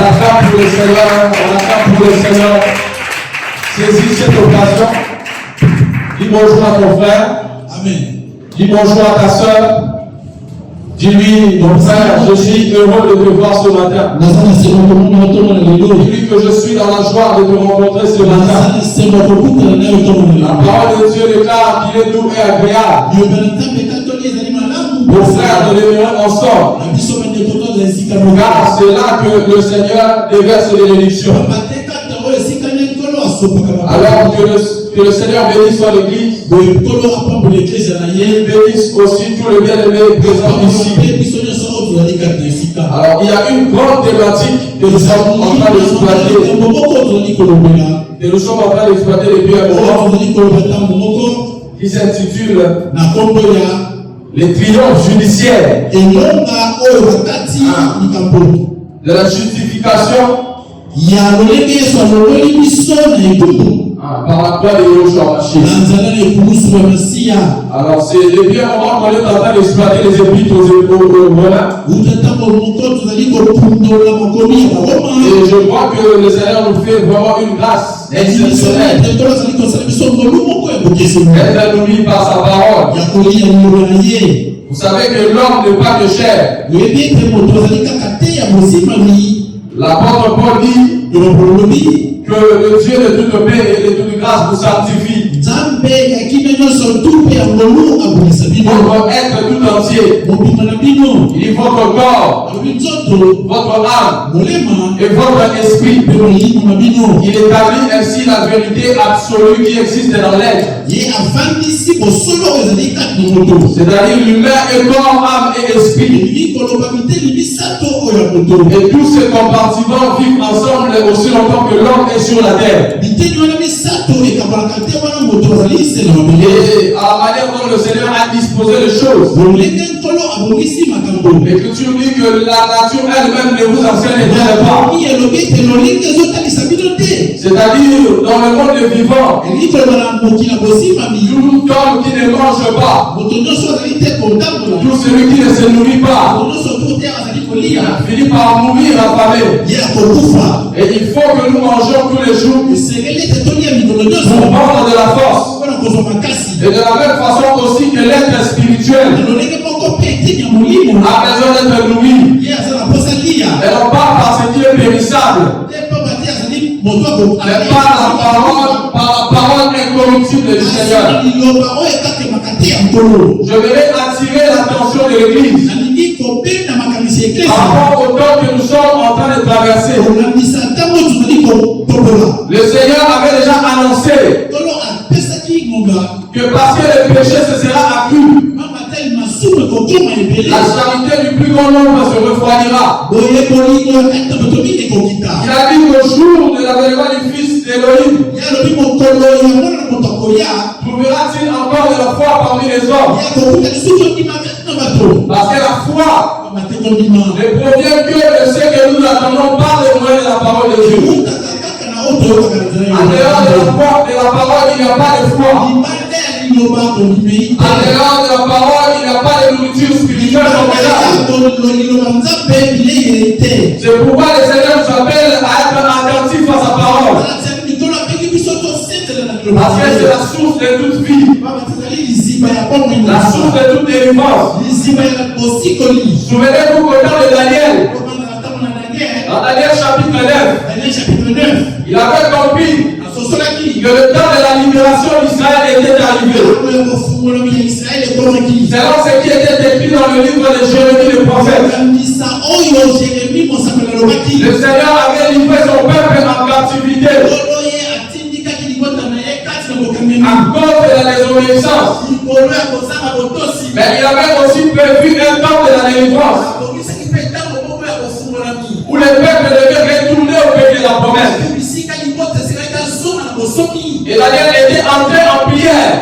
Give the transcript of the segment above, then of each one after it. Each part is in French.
acclame pour le Seigneur, on acclame pour le Seigneur. Saisis cette occasion. Dis bonjour à ton frère. Amen. Dis bonjour à ta soeur. Dis-lui, mon frère, je suis heureux de te voir ce matin. Dis-lui que je suis dans la joie de te rencontrer ce matin. La parole de Dieu déclare qu'il est doux et agréable. Mon frère, de demeurer ensemble. Car c'est là que le Seigneur déverse les bénédictions. Alors que le Seigneur bénisse son Église. Il bénisse aussi tous les bien-aimés présents ici. Alors il y a une grande thématique que nous sommes en train d'exploiter. Que nous sommes en train d'exploiter depuis un moment. Qui s'intitule les triomphes judiciaires. De la justification. Par la croix de Yoshua Mashiach. Alors c'est depuis un moment qu'on est en train d'exploiter les épîtres aux Romains. Et je crois que le Seigneur nous fait vraiment une grâce exceptionnelle. Elle nous lit par sa parole. Vous savez que l'homme n'est pas de chair. L'apôtre Paul dit que le Dieu de toute paix et de toute grâce vous sanctifie. Votre être tout entier. Il dit votre corps, votre âme et votre esprit. Il établit ainsi la vérité absolue qui existe dans l'être. C'est-à-dire l'humain est corps, âme et esprit. Et tous ces compartiments vivent ensemble aussi longtemps que l'homme est sur la terre. Et à la manière dont le Seigneur a disposé les choses. L'Écriture dit que la nature elle-même ne vous enseigne pas. C'est-à-dire dans le monde des vivants, tout homme qui ne mange pas, tout celui qui ne se nourrit pas, finit par mourir affamé. Et il faut que nous mangeons tous les jours pour prendre de la force. Et de la même façon aussi que l'être spirituel a besoin d'être nourri. Et non pas par ce qui est périssable, mais par la parole incorruptible du Seigneur. Je voudrais attirer l'attention de l'Église par rapport au temps que nous sommes en train de traverser. Le Seigneur avait déjà annoncé que parce que le péché se sera accru, la charité du plus grand nombre se refroidira. Il a dit qu'au jour de l'avènement du Fils d'Élohim, trouvera-t-il encore de la foi parmi les hommes? Parce que la foi ne provient que de ce que nous attendons par le moyen de la parole de Dieu. En dehors de la parole, il n'y a pas de foi. En dehors de la parole, il n'y a pas de nourriture spirituelle. C'est pourquoi le Seigneur nous appelle à être attentifs à sa parole. Parce que c'est la source de toute vie. La source de toute délivrance. Souvenez-vous qu'au temps de Daniel, dans Daniel chapitre 9, il avait compris que le temps de la libération d'Israël était arrivé. Selon ce qui était écrit dans le livre de Jérémie le prophète. Le Seigneur avait livré son peuple en captivité à cause de la désobéissance. Mais il avait aussi prévu un temps de la délivrance où le peuple devait retourner au pays de la promesse. Et Daniel était entré en prière.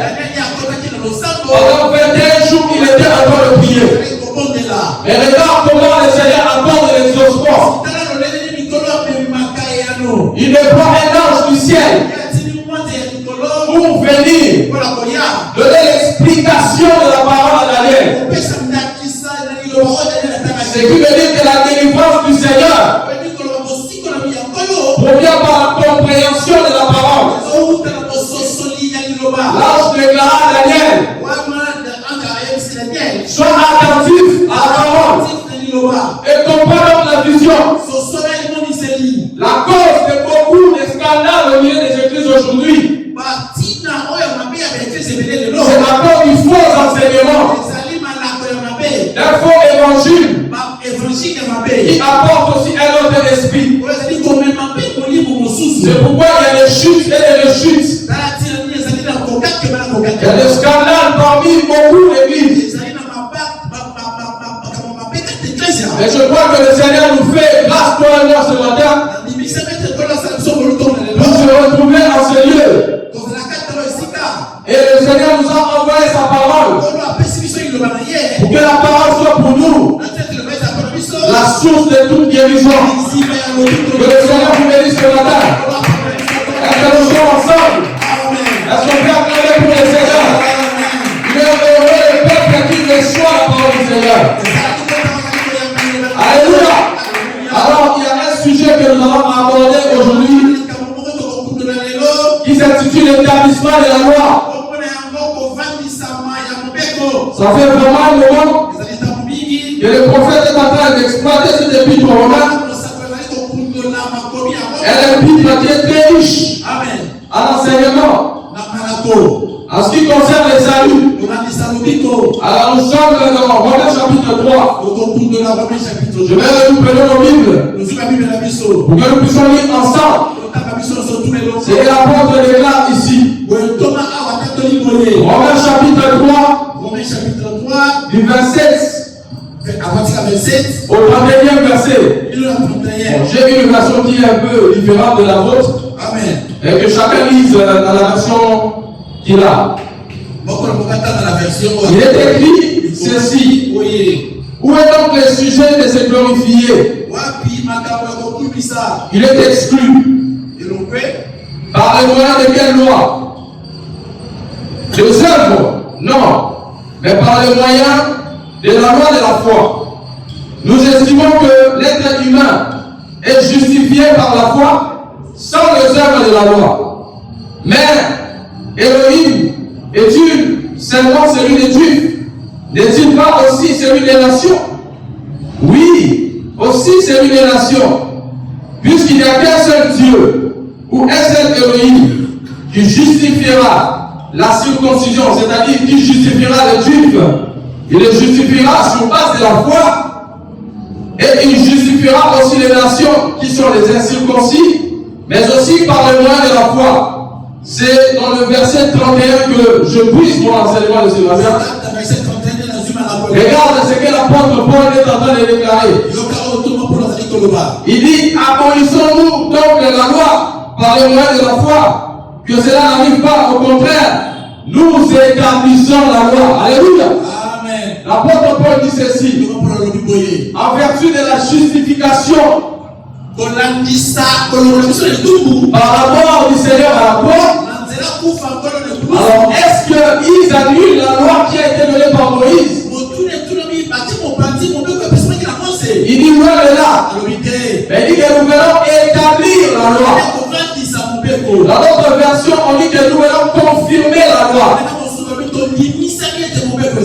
Pendant 21 jours, il était en train de prier. Et regarde comment le Seigneur accorde les exaucements. Il déploie un ange du ciel pour venir donner l'explication de la parole à Daniel. Ce qui veut dire que la délivrance du Seigneur Que le Seigneur vous bénisse ce matin. Est-ce que nous sommes ensemble? Est-ce qu'on peut acclamer pour le Seigneur? Il est heureux le peuple qui reçoit la parole du Seigneur. Alléluia. Alors, il y a un sujet que nous allons aborder aujourd'hui qui s'intitule l'établissement de la loi. Ça fait vraiment un moment que le prophète est en train d'exploiter cette épître romaine. Elle est une épître qui est très riche en enseignement. En ce qui concerne les saluts, alors nous sommes dans Romains chapitre 3. Je vais nous prendre nos Bibles pour que nous puissions lire ensemble. C'est l'apôtre déclare ici. Romains chapitre 3, du verset au 31e verset. J'ai une version qui est un peu différente de la vôtre. Et que chacun lise dans la version qu'il a. Il est écrit ceci. Où est donc le sujet de se glorifier? Il est exclu. Par les moyens de quelle loi? Des œuvres? Non. Mais par les moyens de la loi de la foi. Nous estimons que l'être humain est justifié par la foi sans les œuvres de la loi. Mais Elohim est-il seulement celui des Juifs? N'est-il pas aussi celui des nations? Oui, aussi celui des nations. Puisqu'il n'y a qu'un seul Dieu, ou un seul Elohim, qui justifiera la circoncision, c'est-à-dire qui justifiera les Juifs. Il les justifiera sur base de la foi, et il justifiera aussi les nations qui sont les incirconcis, mais aussi par le moyen de la foi. C'est dans le verset 31 que je puise mon enseignement de ce matin. Regarde ce que l'apôtre Paul est en train de déclarer. Il dit, abolissons-nous donc la loi par le moyen de la foi, que cela n'arrive pas, au contraire, nous établissons la loi. Alléluia. L'apôtre Paul dit ceci, en vertu de la justification par rapport du Seigneur à la croix. Alors, est-ce qu'ils annulent la loi qui a été donnée par Moïse? Il dit, loin de là. Il dit que nous allons établir la loi. Dans notre version, on dit que nous allons confirmer la loi.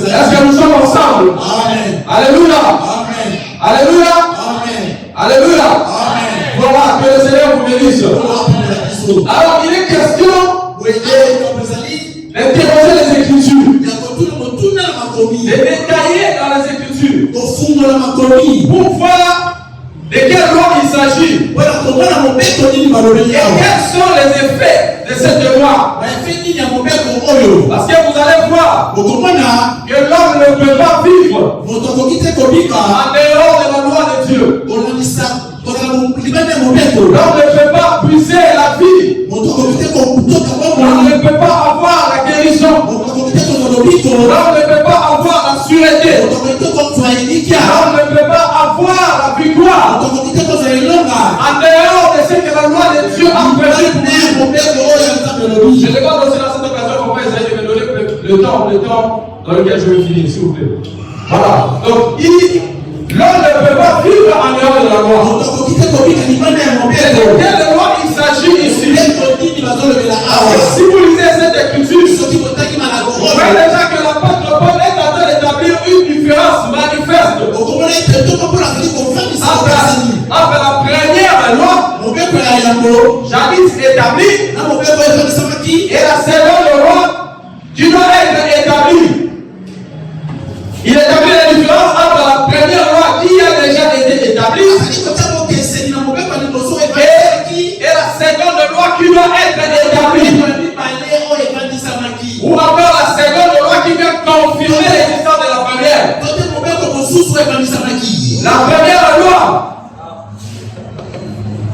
Est-ce que nous sommes ensemble? Amen. Alléluia. Amen. Alléluia. Amen. Alléluia. Amen. Voilà, que le Seigneur vous bénisse. Alors, il est question d'interroger les Écritures, de détailler dans les Écritures pour voir de quelle loi il s'agit et quels sont les effets de cette loi. Parce que vous allez voir que l'homme ne peut pas vivre en dehors de la loi de Dieu. L'homme ne peut pas puiser la vie. L'homme ne peut pas avoir la guérison. L'homme ne peut pas avoir la sûreté. L'homme ne peut pas avoir la victoire en dehors de ce que la loi de Dieu a prévu pour lui. Je demande aussi dans cette occasion qu'on va essayer de me donner le temps dans lequel je vais finir, s'il vous plaît. Voilà. Donc, l'homme ne peut pas vivre en dehors de la loi. De quelle loi il s'agit ici? Si vous lisez cette écriture, vous voyez déjà que l'apôtre Paul est en train d'établir une différence manifeste entre la première loi, jadis établie, et la seconde loi qui doit être établie. Il établit la différence entre la première loi qui a déjà été établie et la seconde loi qui doit être établie. Ou encore la seconde loi qui vient confirmer l'existence de la première. La première loi,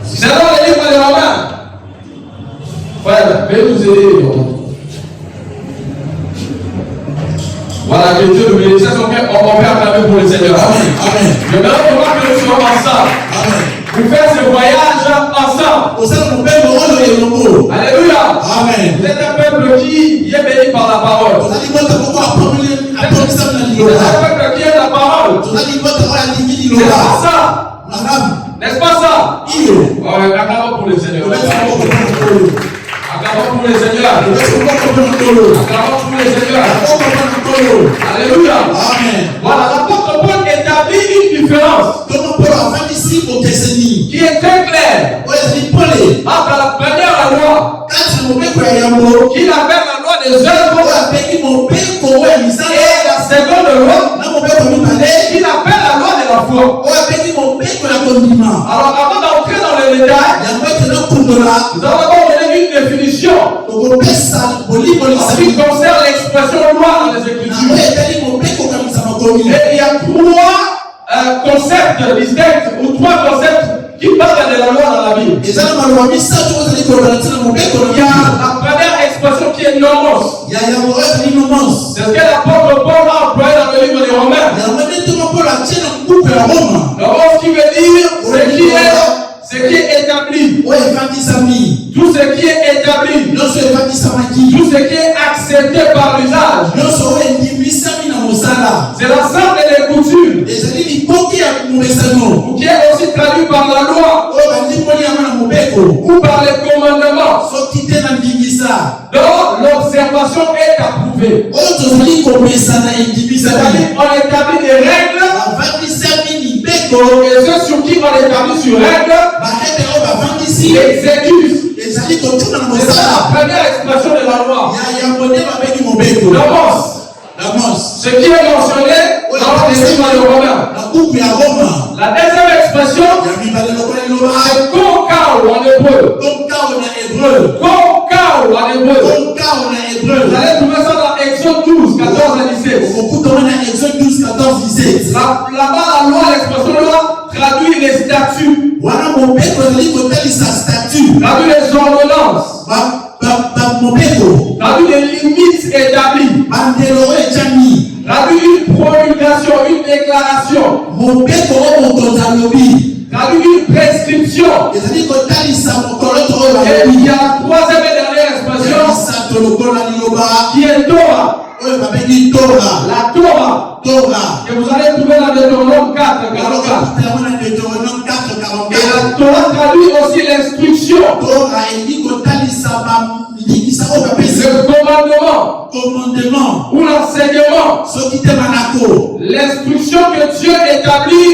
c'est dans le livre de Romains. Frère, veuillez nous aider. Voilà, que Dieu nous bénisse. On peut acclamer pour le Seigneur. Amen. Amen. Je vais voir que nous soyons ensemble. Amen. Vous faites ce voyage ensemble. Alléluia. Amen. Vous êtes un peuple qui est béni par la parole. Vous êtes un peuple qui aime la parole. C'est pas ça. N'est-ce pas ça? Acclamons pour le Seigneur. Acclamons pour le Seigneur. Acclamons pour le Seigneur. Alléluia. Amen. Voilà, l'apôtre Paul établit une différence qui est très claire entre la première loi, qu'il appelle la loi des œuvres, et la seconde loi, qu'il appelle la loi de la foi. Alors, avant d'entrer dans le détail, nous allons d'abord donner une définition en ce qui concerne l'expression loi dans les Écritures. Et il y a trois concepts distincts ou trois concepts qui parlent de la loi dans la Bible. Il y a la première expression qui est nomos. C'est ce que l'apôtre Paul a employé dans le livre des Romains. Nomos qui veut dire ce qui est établi. Tout ce qui est établi. Tout ce qui est accepté par l'usage. C'est l'ensemble des coutumes. Qui est aussi traduit par la loi. Ou par les commandements. Donc l'observation est approuvée. C'est-à-dire on établit des règles. Et ceux sur qui on établit sur règles exécutent. C'est la première expression de la loi. Ce qui est mentionné dans les livres de Romains. La deuxième expression, c'est konkao en hébreu. Konkao en hébreu. Vous allez trouver ça dans Exode 12, 14 à 17. Là-bas, la loi, l'expression loi traduit les statuts. Traduit les ordonnances. Traduit les limites établies. Traduit une promulgation, une déclaration. Traduit une prescription. Et il y a la troisième et dernière expression qui est Torah. La Torah. Que vous allez trouver dans Deutéronome 4, 44. Et la Torah traduit aussi l'instruction. Le commandement ou l'enseignement, l'instruction que Dieu établit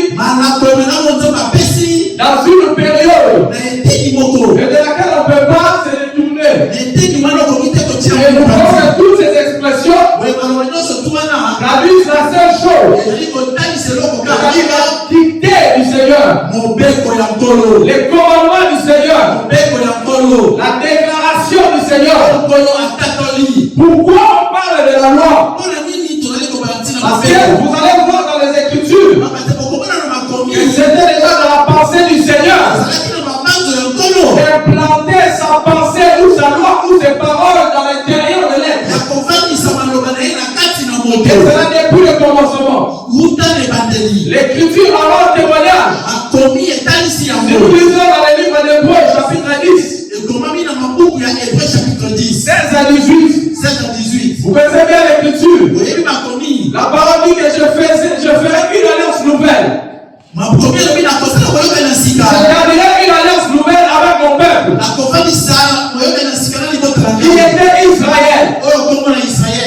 dans une période et de laquelle on ne peut pas se détourner. Et nous pensons que toutes ces expressions traduisent la seule chose, c'est-à-dire la dictée du Seigneur, les commandements du Seigneur, la déclaration du Seigneur. Pourquoi on parle de la loi? Parce que vous allez voir dans les Écritures que c'était déjà dans la pensée du Seigneur d'implanter sa pensée ou sa loi ou ses paroles dans l'intérieur de l'être. Et cela depuis le commencement. L'écriture alors témoignage. Si nous lisons dans les livres d'Hébreux chapitre 10, 16 à 18. Vous connaissez bien l'écriture. La parole dit que je ferai une alliance nouvelle. C'est-à-dire une alliance nouvelle avec mon peuple qui était Israël.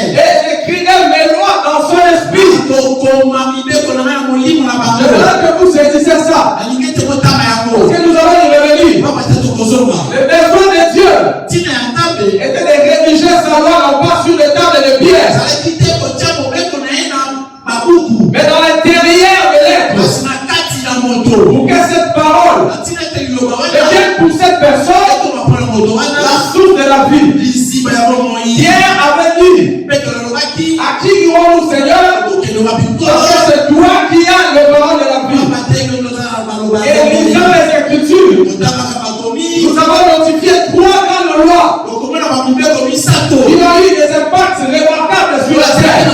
Et j'écrirai mes lois dans son esprit. Je voudrais que vous saisissez ça. Parce que nous allons y revenir. Le besoin de Dieu était de rédiger sa loi non pas sur les tables de pierre, mais dans l'intérieur de l'être. Pour que cette parole devienne pour cette personne la source de la vie. Pierre avait dit: à qui louons-nous, Seigneur? Parce que c'est toi qui as le parole de la vie. Et lisant les Écritures, nous avons notifié trois grandes lois qui ont eu des impacts remarquables sur la terre.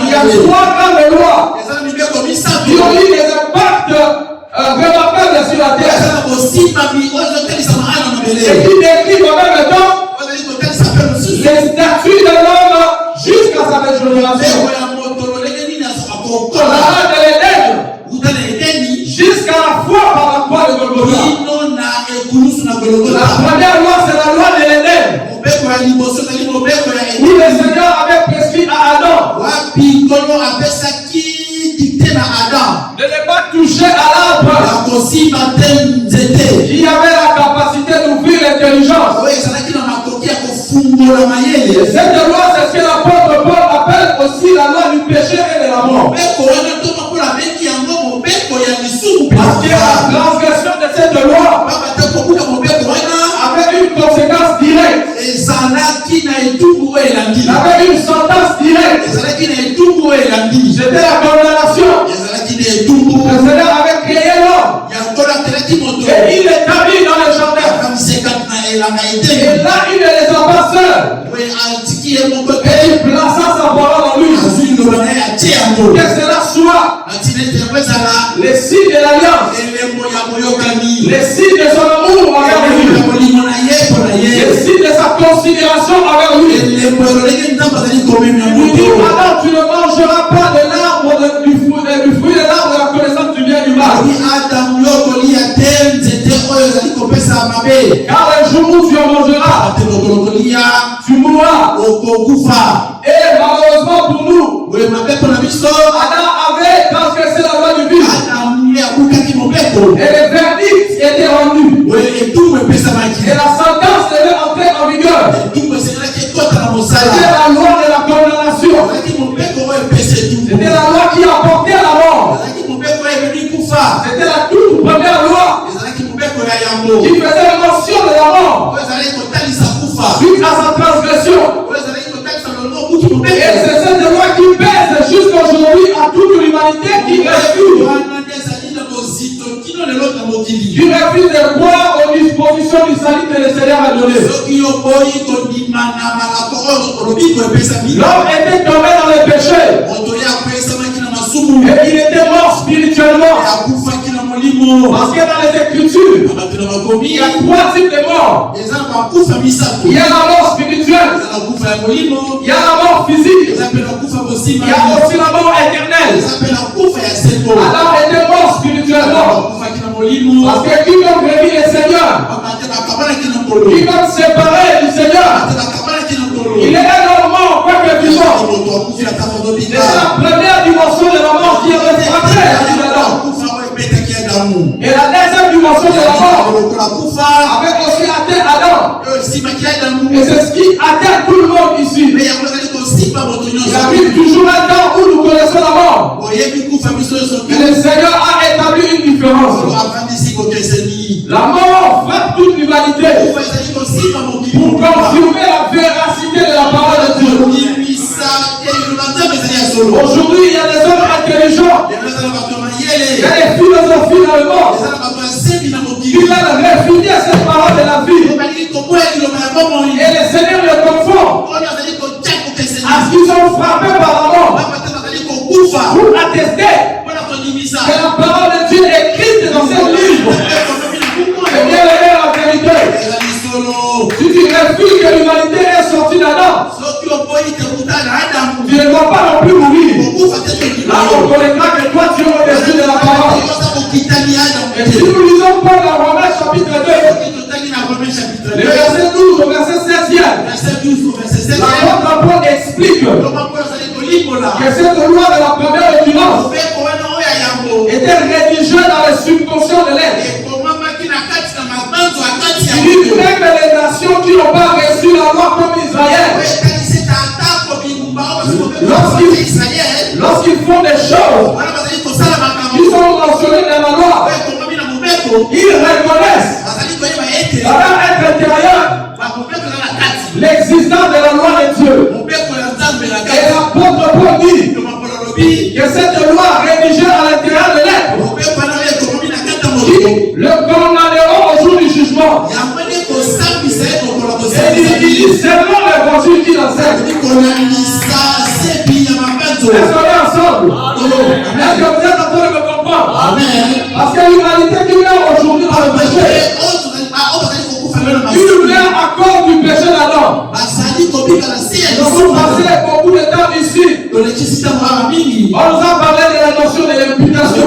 Il y a trois grandes lois qui ont eu des impacts remarquables et qui décrit en même temps les statuts de l'homme jusqu'à sa belle génération. Jusqu'à la foi par la croix de Golgotha. La première loi, c'est la loi de l'Éden, où le Seigneur avait prescrit à Adam de ne pas toucher à l'arbre qui avait la capacité d'ouvrir l'intelligence. Cette loi, c'est ce que l'apôtre Paul appelle aussi la loi du péché et de la mort. Parce que la transgression de cette loi avait une conséquence directe. Il avait une sentence directe. C'était la condamnation. Le Seigneur avait créé l'homme et il l'établit dans le jardin. Et là, il ne les a pas seuls. Et il plaça sa parole en lui. Que cela soit les signes de l'alliance, les signes de son amour envers lui, les signes de sa considération envers lui. Il dit, Adam, tu ne mangeras pas de l'arbre du fruit de l'arbre de la connaissance du bien et du mal. Car le jour où tu en mangeras, tu mourras. Et malheureusement pour nous, Adam avait transgressé la loi du vice. Et le verdict était rendu. Et la sentence devait entrer en vigueur. C'était la loi de la condamnation. C'était la loi qui apportait la mort. C'était la toute première loi qui faisait mention de la mort suite à sa transgression. Et c'est cette loi qui pèse jusqu'aujourd'hui à toute l'humanité qui refuse de croire aux dispositions du salut que le Seigneur a donné. L'homme était tombé dans le péché et il était mort spirituellement. Parce que dans les Écritures, il y a 3 types de morts. Il y a la mort spirituelle, il y a la mort physique, il y a aussi la mort éternelle. Adam était mort spirituellement. Parce que quiconque revit le Seigneur, quiconque séparé du Seigneur, il est un mort, quoique vivant. C'est la première dimension de la mort qui est refroidie à Adam. Et la deuxième dimension de la mort avait aussi atteint Adam. Et c'est ce qui atteint tout le monde ici. Il arrive toujours un temps où nous connaissons la mort. Et le Seigneur a établi une différence. La mort frappe toute l'humanité pour confirmer la véracité de la parole de Dieu. Aujourd'hui, il y a des hommes intelligents. Il y a des philosophies dans le monde qui veulent réfuter cette parole de la vie. Et le Seigneur les confond à ce qu'ils sont frappés par la mort pour attester que la parole de Dieu est écrite dans ce livre. Et bien la vérité. Si tu refuses que l'humanité est sortie d'Adam, tu ne dois pas non plus mourir. Là, on connaîtra que toi, tu es au-dessus de la parole. Et si nous lisons Paul dans Romains chapitre 2, le verset 12 au verset 16e, l'apôtre Paul explique que cette loi de la première occurrence était rédigée dans le subconscient de l'être. Il dit même les nations qui n'ont pas reçu la loi comme Israël, lorsqu'ils font des choses qui sont mentionnées dans la loi, ils reconnaissent dans leur être intérieur l'existence de la loi de Dieu. Et l'apôtre Paul dit que cette loi rédigée à l'intérieur de l'être qui le condamneront au jour du jugement. Et il dit seulement l'évangile qui l'enseigne. Est-ce qu'on est ensemble? Est-ce que vous êtes en train de me comprendre? Parce que l'humanité qui meurt aujourd'hui dans le péché, on nous a parlé de la notion de l'imputation.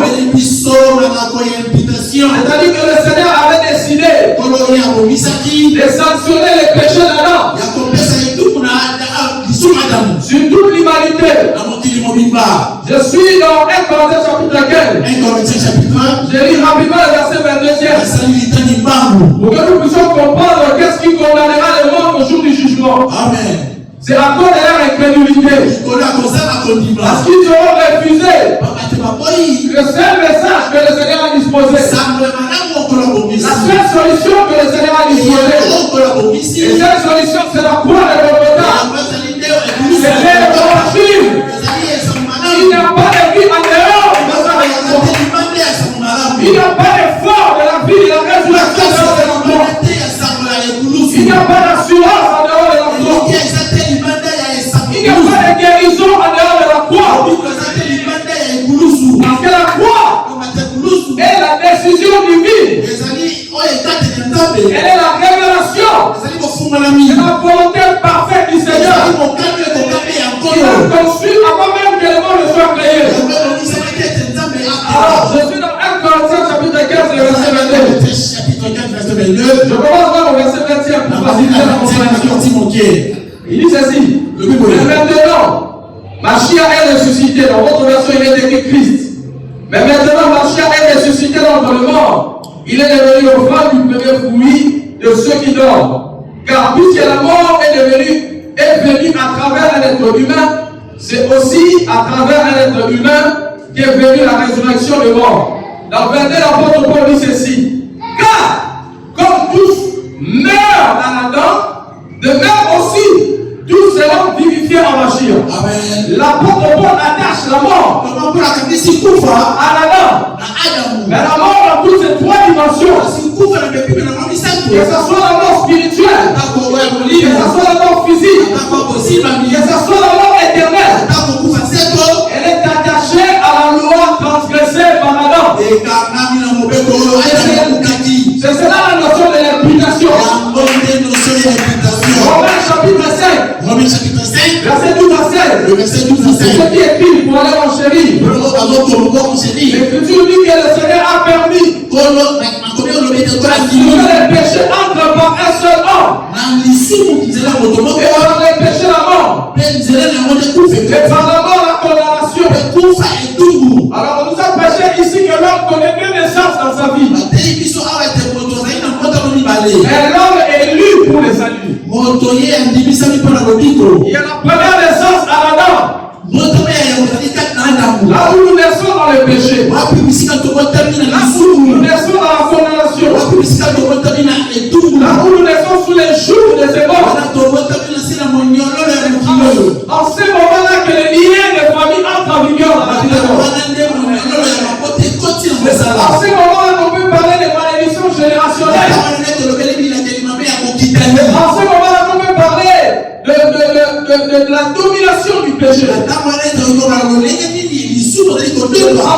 C'est-à-dire que le Seigneur avait décidé de sanctionner les péchés d'Adam sur toute l'humanité. Je suis dans 1 Corinthiens chapitre 15. Je lis rapidement le verset 22. Pour que nous puissions comprendre qu'est-ce qui condamnera le monde au jour du jugement. Amen. C'est à cause de leur incrédulité. Parce qu'ils auront refusé le seul message que le Seigneur a disposé. La seule solution que le Seigneur a disposé. Et cette solution, c'est la croix de Golgotha. C'est l'évangile. Il n'y a pas de vie en dehors de sa résurrection. Il n'y a pas d'effort de la vie de la résurrection en dehors de la croix. Il n'y a pas d'assurance en dehors de la croix. Il n'y a pas de guérison en dehors de la croix. Parce que la croix est la décision divine. Elle est la révélation de la volonté parfaite du Seigneur. Il a conçu avant même que le monde soit créé. Alors, je suis dans 1 Corinthiens chapitre 15, le verset 22. Je commence par le verset 21 pour faciliter la compréhension. Il dit ceci. Mais maintenant, Mashiach est ressuscité. Dans votre version, il est écrit Christ. Mais maintenant, Mashiach est ressuscité d'entre les morts. Il est devenu offrande du premier fruit de ceux qui dorment. Car puisque la mort est venue à travers un être humain, c'est aussi à travers un être humain qu'est venue la résurrection des morts. Dans le 22, l'apôtre Paul dit ceci. Car, comme tous meurent dans Adam, de même aussi, tous seront vivifiés en Mashiach. L'apôtre Paul attache la mort à l'Adam. Mais la mort dans toutes ces trois dimensions, que ce soit la mort spirituelle, que ce soit la mort physique, que ce soit la mort éternelle, elle est attachée à la loi transgressée par Adam. C'est cela la notion de l'imputation. Romains chapitre 5, verset 12 à 16. C'est ce qui est écrit pour aller en chérie. L'Écriture dit que le Seigneur a permis que les péchés entrent par un seul homme. Et par les péchés la mort. Et par la mort la condamnation. Alors on nous a prêché ici que l'homme connaît deux naissances dans sa vie. Mais l'homme est élu pour le salut. Il y a la première naissance à Adam. Là où nous naissons dans le péché. Là où nous naissons dans la condamnation. Là où nous naissons sous les jours de ces morts. En ce moment-là que les liens de famille entrent en vigueur dans la vie de l'homme. En ce moment-là qu'on peut parler de malédiction générationnelle. En ce moment-là qu'on peut parler de la domination du péché. En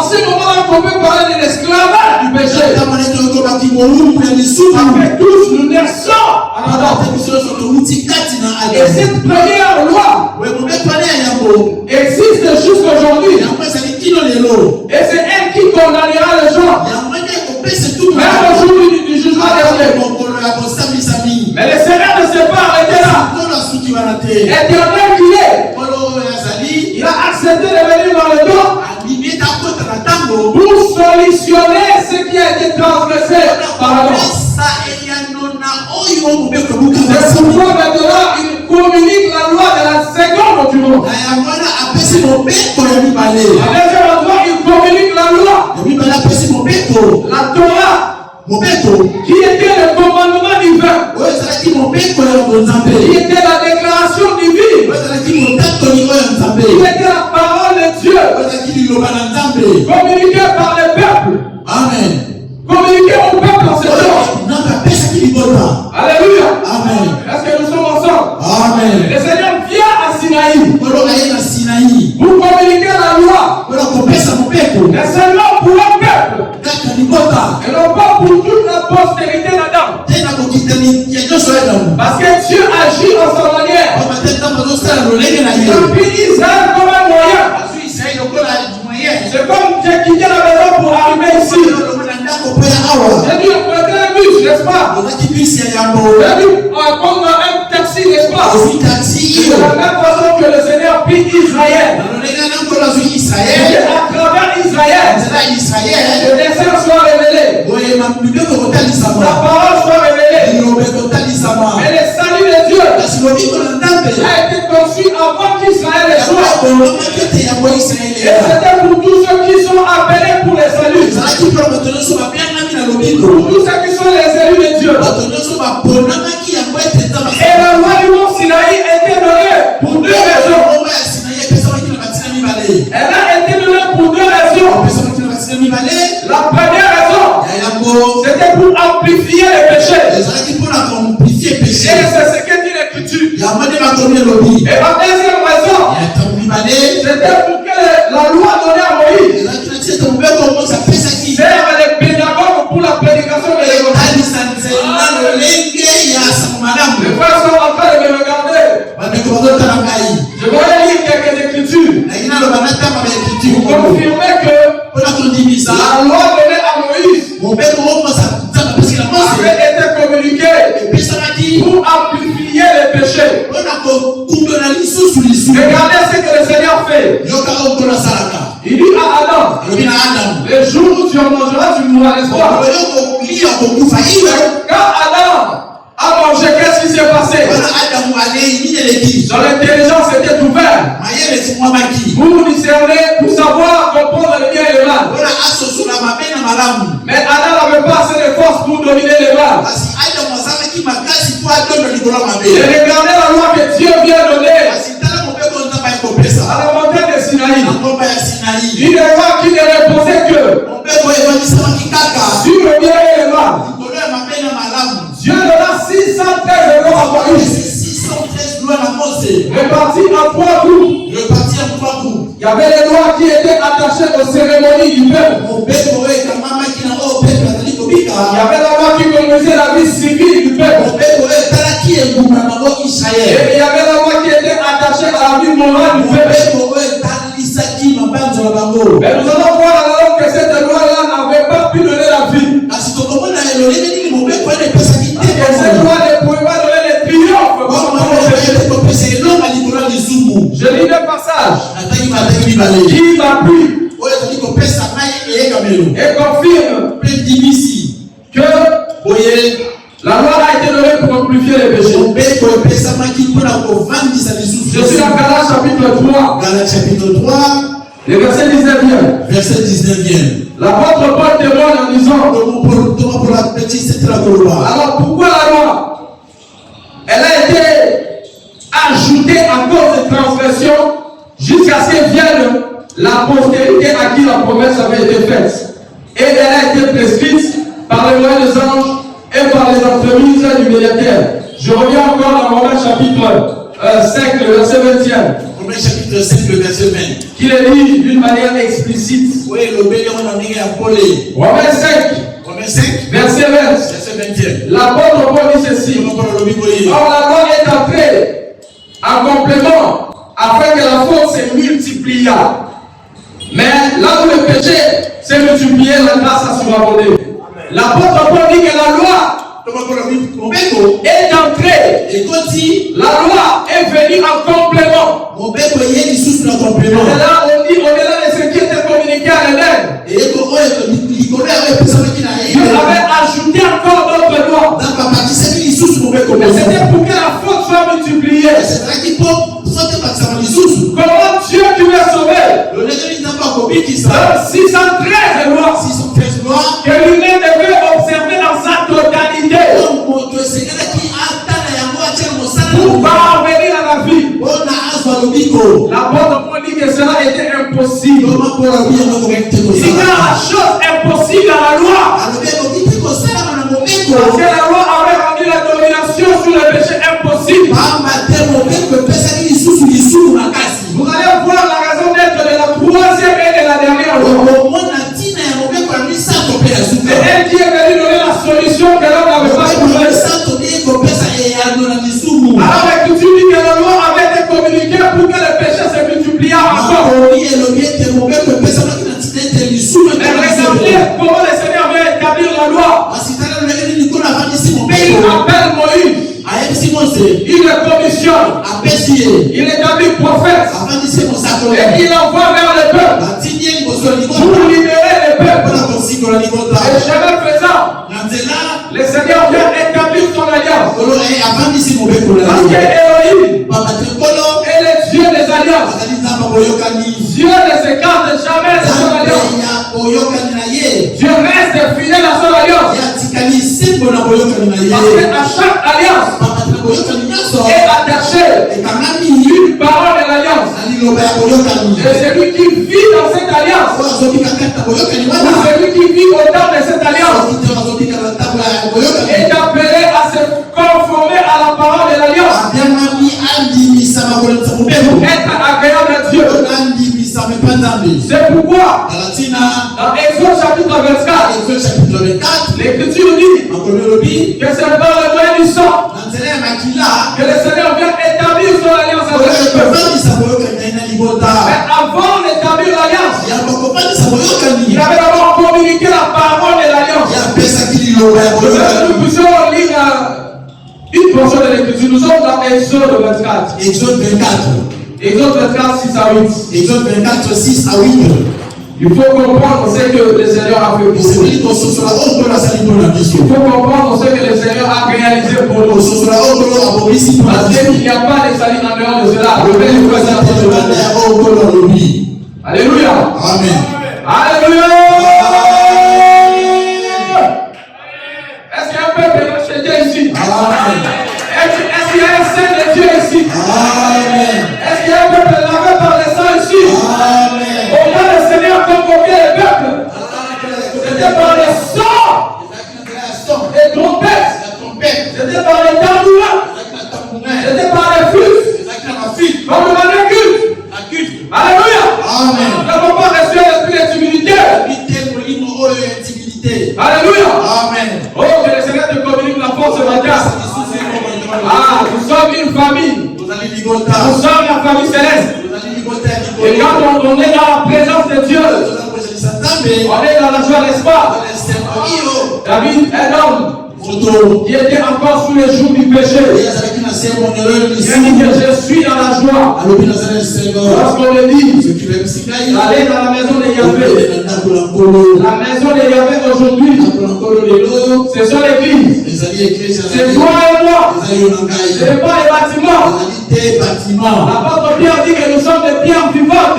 ce moment-là qu'on peut parler de l'esclavage du péché. Avec tous nous naissons à Adam. Et cette première loi existe jusqu'aujourd'hui. Et c'est elle qui condamnera les gens. Même au jour du jugement dernier. Mais le Seigneur ne s'est pas arrêté là. Éternel qu'il est, il a accepté de venir dans le temps pour solutionner ce qui a été transgressé par l'homme. C'est pourquoi maintenant il communique la loi de la seconde du monde. À deuxième endroit, il communique la loi, la Torah, qui était le commandement divin, qui était la déclaration divine, qui était la parole de Dieu, communiquée par le peuple. Amen. Communiquée au peuple en ce jour. Alléluia. Amen. Est-ce que nous sommes ensemble? Amen. Le Seigneur vient à Sinaï pour communiquer la loi, mais seulement pour un peuple, et non pas pour toute la postérité d'Adam. Parce que Dieu agit en sa manière. Il a pris Israël comme un moyen. pas? Comme un taxi, n'est-ce pas? De la même façon que le Seigneur prit Israël. Et à travers Israël, le dessein soit révélé. La parole soit révélée. Mais le salut de Dieu a été conçu avant qu'Israël soit. Et c'était pour tous ceux qui sont appelés pour le salut. Pour tous ceux qui sont les élus de Dieu. Et la loi du mont Sinaï était donnée pour deux raisons. Elle a été donnée pour deux raisons. La première raison, c'était pour amplifier les péchés. Et c'est ce que dit l'Écriture. Et la deuxième raison, c'était pour que la loi donnée à Moïse serve les pédagogues pour la prédication de l'Évangile. Les frères sont en train de me regarder. Je vais lire quelques écritures pour confirmer que la loi donnée à Moïse avait été communiquée pour amplifier les péchés. Regardez ce que le Seigneur fait. Il dit à Adam, le jour où tu en mangeras, tu mourras, n'est-ce pas? Quand Adam a mangé, qu'est-ce qui s'est passé? Son intelligence était ouverte pour discerner, pour savoir comprendre le bien et le mal. Mais Adam n'avait pas assez de force pour dominer le mal. Et regardez la loi que Dieu vient donner à la montagne de Sinaï. Une loi qui ne reposait que sur le bien et le mal. Dieu donna 613 lois à Moïse, réparties en trois groupes. Il y avait les lois qui étaient attachées aux cérémonies du peuple. Il y avait la loi qui conduisait la vie civile du peuple. Et il y avait la loi qui était attachée à la vie morale du peuple. Mais nous allons voir alors que cette loi-là n'avait pas pu donner la vie. Et cette loi ne pouvait pas donner les triomphes. Je lis le passage qui m'appuie et confirme que la loi a été donnée pour amplifier les péchés. Je suis dans Galates chapitre 3. Le verset 19e. L'apôtre Paul témoigne en disant, alors pourquoi la loi? Elle a été ajoutée à cause de transgression jusqu'à ce que vienne la postérité à qui la promesse avait été faite. Et elle a été prescrite par les moyens des anges et par les entremises du médiateur. Je reviens encore dans Romains chapitre 5, le verset 20e. Romains chapitre 5, le verset 20. Qui le dit d'une manière explicite. Oui, Romains 5, verset 20. L'apôtre Paul dit ceci. Or la loi est entrée en complément afin que la faute se multiplia. Mais là où le péché s'est multiplié, la grâce a surabondé. L'apôtre Paul dit que la loi est entrée. La loi est venue en complément. Et là, on est là de ce qui était communiqué à l'Éden. Dieu avait ajouté encore d'autres lois. C'était pour que la faute soit multipliée. Comment Dieu qui m'a sauvé? 613 lois que lui-même devait observer dans sa totalité pour parvenir à la vie. L'apôtre Paul dit que cela était impossible. Il y a la chose impossible à la loi. Parce que la loi avait rendu la domination sur le péché impossible. Vous allez voir la raison d'être de la troisième et de la dernière loi. C'est elle qui est venue donner la solution que l'homme n'avait pas trouvée. Alors l'Écriture dit que la loi avait été communiquée pour que le péché se multiplie encore. Mais regardez comment le Seigneur vient établir la loi. il établit prophète et il envoie vers le peuple pour libérer le peuple. Et chemin faisant, le Seigneur vient établir son alliance. Parce que Elohim est le Dieu des alliances. Dieu ne s'écarte jamais de son alliance. Dieu reste fidèle à son alliance. Parce qu'à chaque alliance est attachée une parole de l'alliance. Et celui qui vit dans cette alliance, ou celui qui vit au temps de cette alliance, est appelé à se conformer à la parole de l'alliance. Pour être agréable à Dieu. C'est pourquoi, dans Exode chapitre 24, l'Écriture dit que c'est par le moyen du sang que le Seigneur vient établir son alliance avec le peuple. Mais avant d'établir l'alliance, il avait d'abord communiqué la parole de l'alliance. Nous puissions lire une portion de l'Écriture. Nous sommes dans Exode 24. Exode 24, 6 à 8. Exode 24, 6 à 8. Il faut comprendre ce que le Seigneur a fait pour nous. Il faut comprendre ce que le Seigneur a réalisé pour nous. Parce qu'il n'y a pas de salut en dehors de cela. Alléluia. Amen. Alléluia. Est-ce qu'il y a un peuple chez Dieu ici? Amen. Est-ce qu'il y a un saint de Dieu ici? Amen. Est-ce qu'il y a un peuple lavé par le sang ici? Amen. Au moins le Seigneur convoquait le peuple. C'était par le sang et trompettes. C'était par les tambourins. C'était par les flûtes. Comme le culte. Alléluia. Amen. Nous n'avons pas reçu l'esprit d'intimidité. Alléluia. Amen. Oh, que le Seigneur te communique la force ce matin. Ah, nous sommes une famille. Nous sommes la famille céleste. Et quand on est dans la présence de Dieu, on est dans la joie, n'est-ce pas? David, un homme qui était encore sous les jours du péché, il a dit que je suis dans la joie. Lorsqu'on le dit, aller dans la maison de Yahvé. La maison de Yahvé aujourd'hui, ce sont l'église. C'est toi et moi. Ce n'est pas les bâtiments. L'apôtre Pierre dit que nous sommes des pierres vivantes.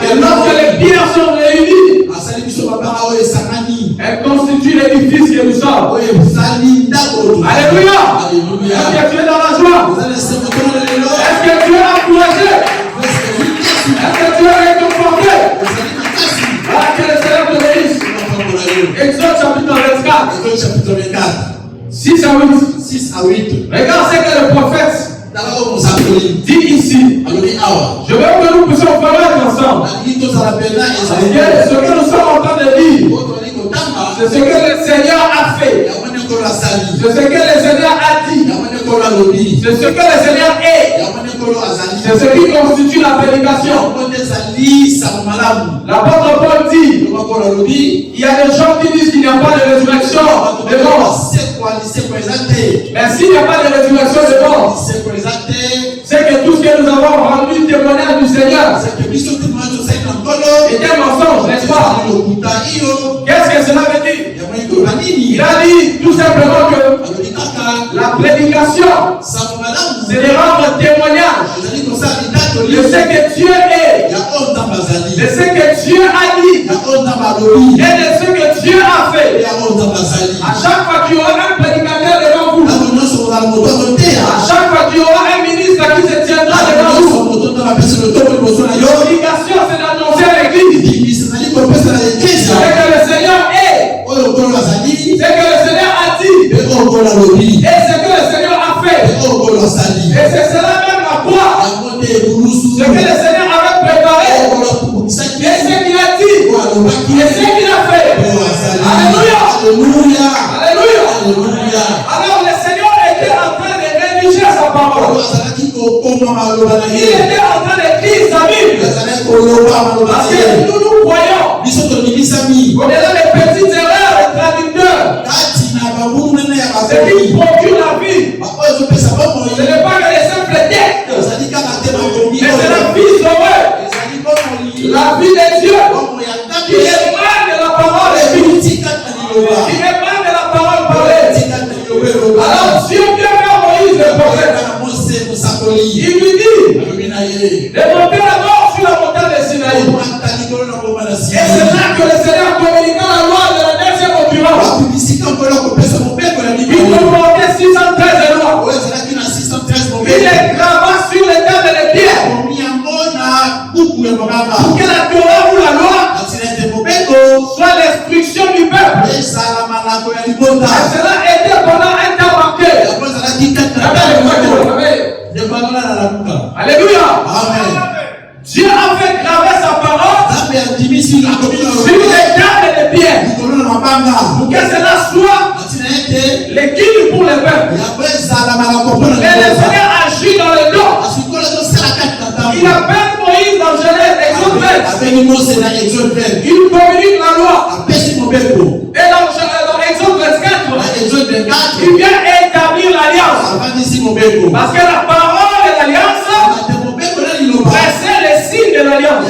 Et lorsque les pierres sont réunies, elles constituent l'édifice que nous sommes. Alléluia. Est-ce que tu es dans la joie? Est-ce que tu es encouragé? Est-ce que tu es réconforté? Voilà, que le Seigneur te bénisse. Exode chapitre 24. 6 à 8. Regarde ce que le prophète dit ici. Je veux que nous puissions parler ensemble. Ce que nous sommes en train de dire, c'est ce que le Seigneur a fait. C'est ce que le Seigneur a dit. C'est ce que le Seigneur est. C'est ce qui constitue la prédication. L'apôtre Paul dit, il y a des gens qui disent qu'il n'y a pas de résurrection de mort. Mais s'il n'y a pas de résurrection de mort, c'est que tout ce que nous avons rendu témoignage du Seigneur est un mensonge, n'est-ce pas? Qu'est-ce que cela veut dire? Il a dit tout simplement que la prédication, c'est de rendre témoignage de ce que Dieu est, de ce que Dieu a dit et de ce que Dieu a fait. À chaque fois qu'il y aura un prédicateur devant vous, à chaque fois qu'il y aura un ministre qui se tiendra devant vous, l'obligation c'est d'annoncer à l'église ce que le Seigneur est, ce que le Seigneur a dit et ce que le Seigneur a fait. Et c'est cela même la croix, ce que le Seigneur avait préparé et ce qu'il a dit et ce qu'il a fait. Alléluia. Alléluia. Alors le Seigneur était en train de rédiger sa parole. Il était en train d'écrire sa Bible. Parce que nous croyons, au-delà des petites erreurs des traducteurs, ce qui procure la vie, ce n'est pas que les simples textes. de monter d'abord sur la montagne de Sinaï. Et c'est là que le Seigneur communiqua la loi de la deuxième occurrence. Il comportait 613 lois. Il les grava sur les tables de pierre. Pour que la Torah ou la loi soit l'instruction du peuple. Et cela était pendant un temps marqué. Alléluia. Amen. Dieu a fait graver sa parole sur les tables de pierre. Pour que cela soit l'équilibre pour le peuple. Et le Seigneur agit dans le dos. Il appelle Moïse dans Genèse, Exode 20. Il communique la loi. Et dans Exode 24, il vient établir l'alliance. Parce que la parole et l'alliance pressait les signes de l'alliance.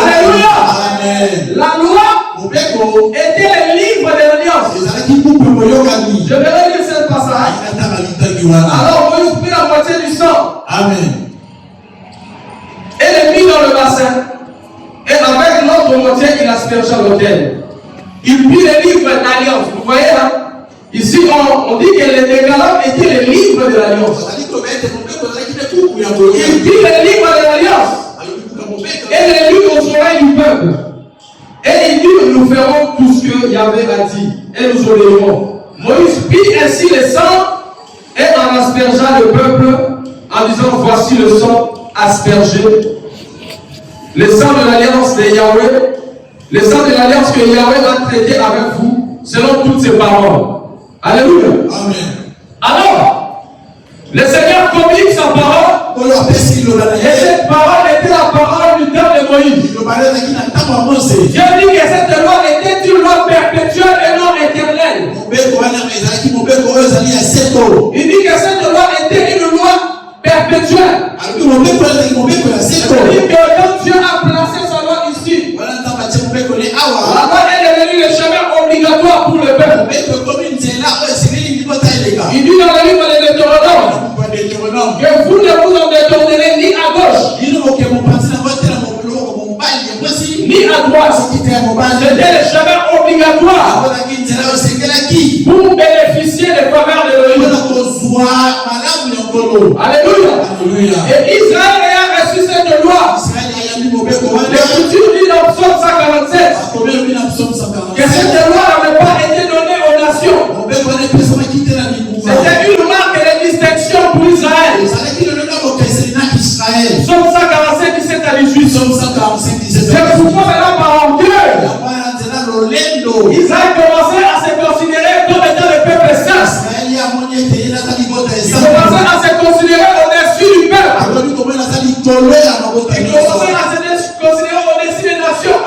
Alléluia. La loi était le livre de l'alliance. Je vais lire ce passage. Alors Moïse prit la moitié du sang. Amen. Et les mit dans le bassin. Et avec l'autre moitié, il aspergea l'autel. Il prit les livres d'alliance. Vous voyez là? Ici, on dit que les décalogues étaient les livres de l'alliance. Il prit les livres de l'alliance. Et les lut aux oreilles du peuple. Et il dit, nous ferons tout ce que Yahvé a dit. Et nous obéirons. Moïse prit ainsi le sang et en aspergea le peuple en disant, voici le sang aspergé. Le sang de l'alliance de Yahvé. Le sang de l'alliance que Yahvé a traité avec vous, selon toutes ses paroles. Alléluia. Amen. Alors, le Seigneur communique sa parole. Et cette parole était la parole du temps de Moïse. Dieu dit que cette loi était une loi perpétuelle et non éternelle. Il dit que cette loi était une loi perpétuelle. C'est-à-dire que quand Dieu a placé sa loi ici, la loi est devenue le chemin obligatoire pour le peuple. Il dit dans le livre de Deutéronome que vous ne vous en détournerez ni à gauche ni à droite. C'était le chemin obligatoire pour bénéficier des faveurs de l'Élohim. Alléluia. Et Israël a reçu cette loi. L'Écriture dit dans Psaume 147 que cette loi n'avait pas été donnée aux nations. C'était une marque de distinction pour Israël. Psaume 145, 17 à 18. C'est pourquoi maintenant par orgueil, Israël commençait à se considérer comme étant le peuple saint. Il commençait à se considérer au-dessus du peuple. Il commençait à se considérer au-dessus des nations.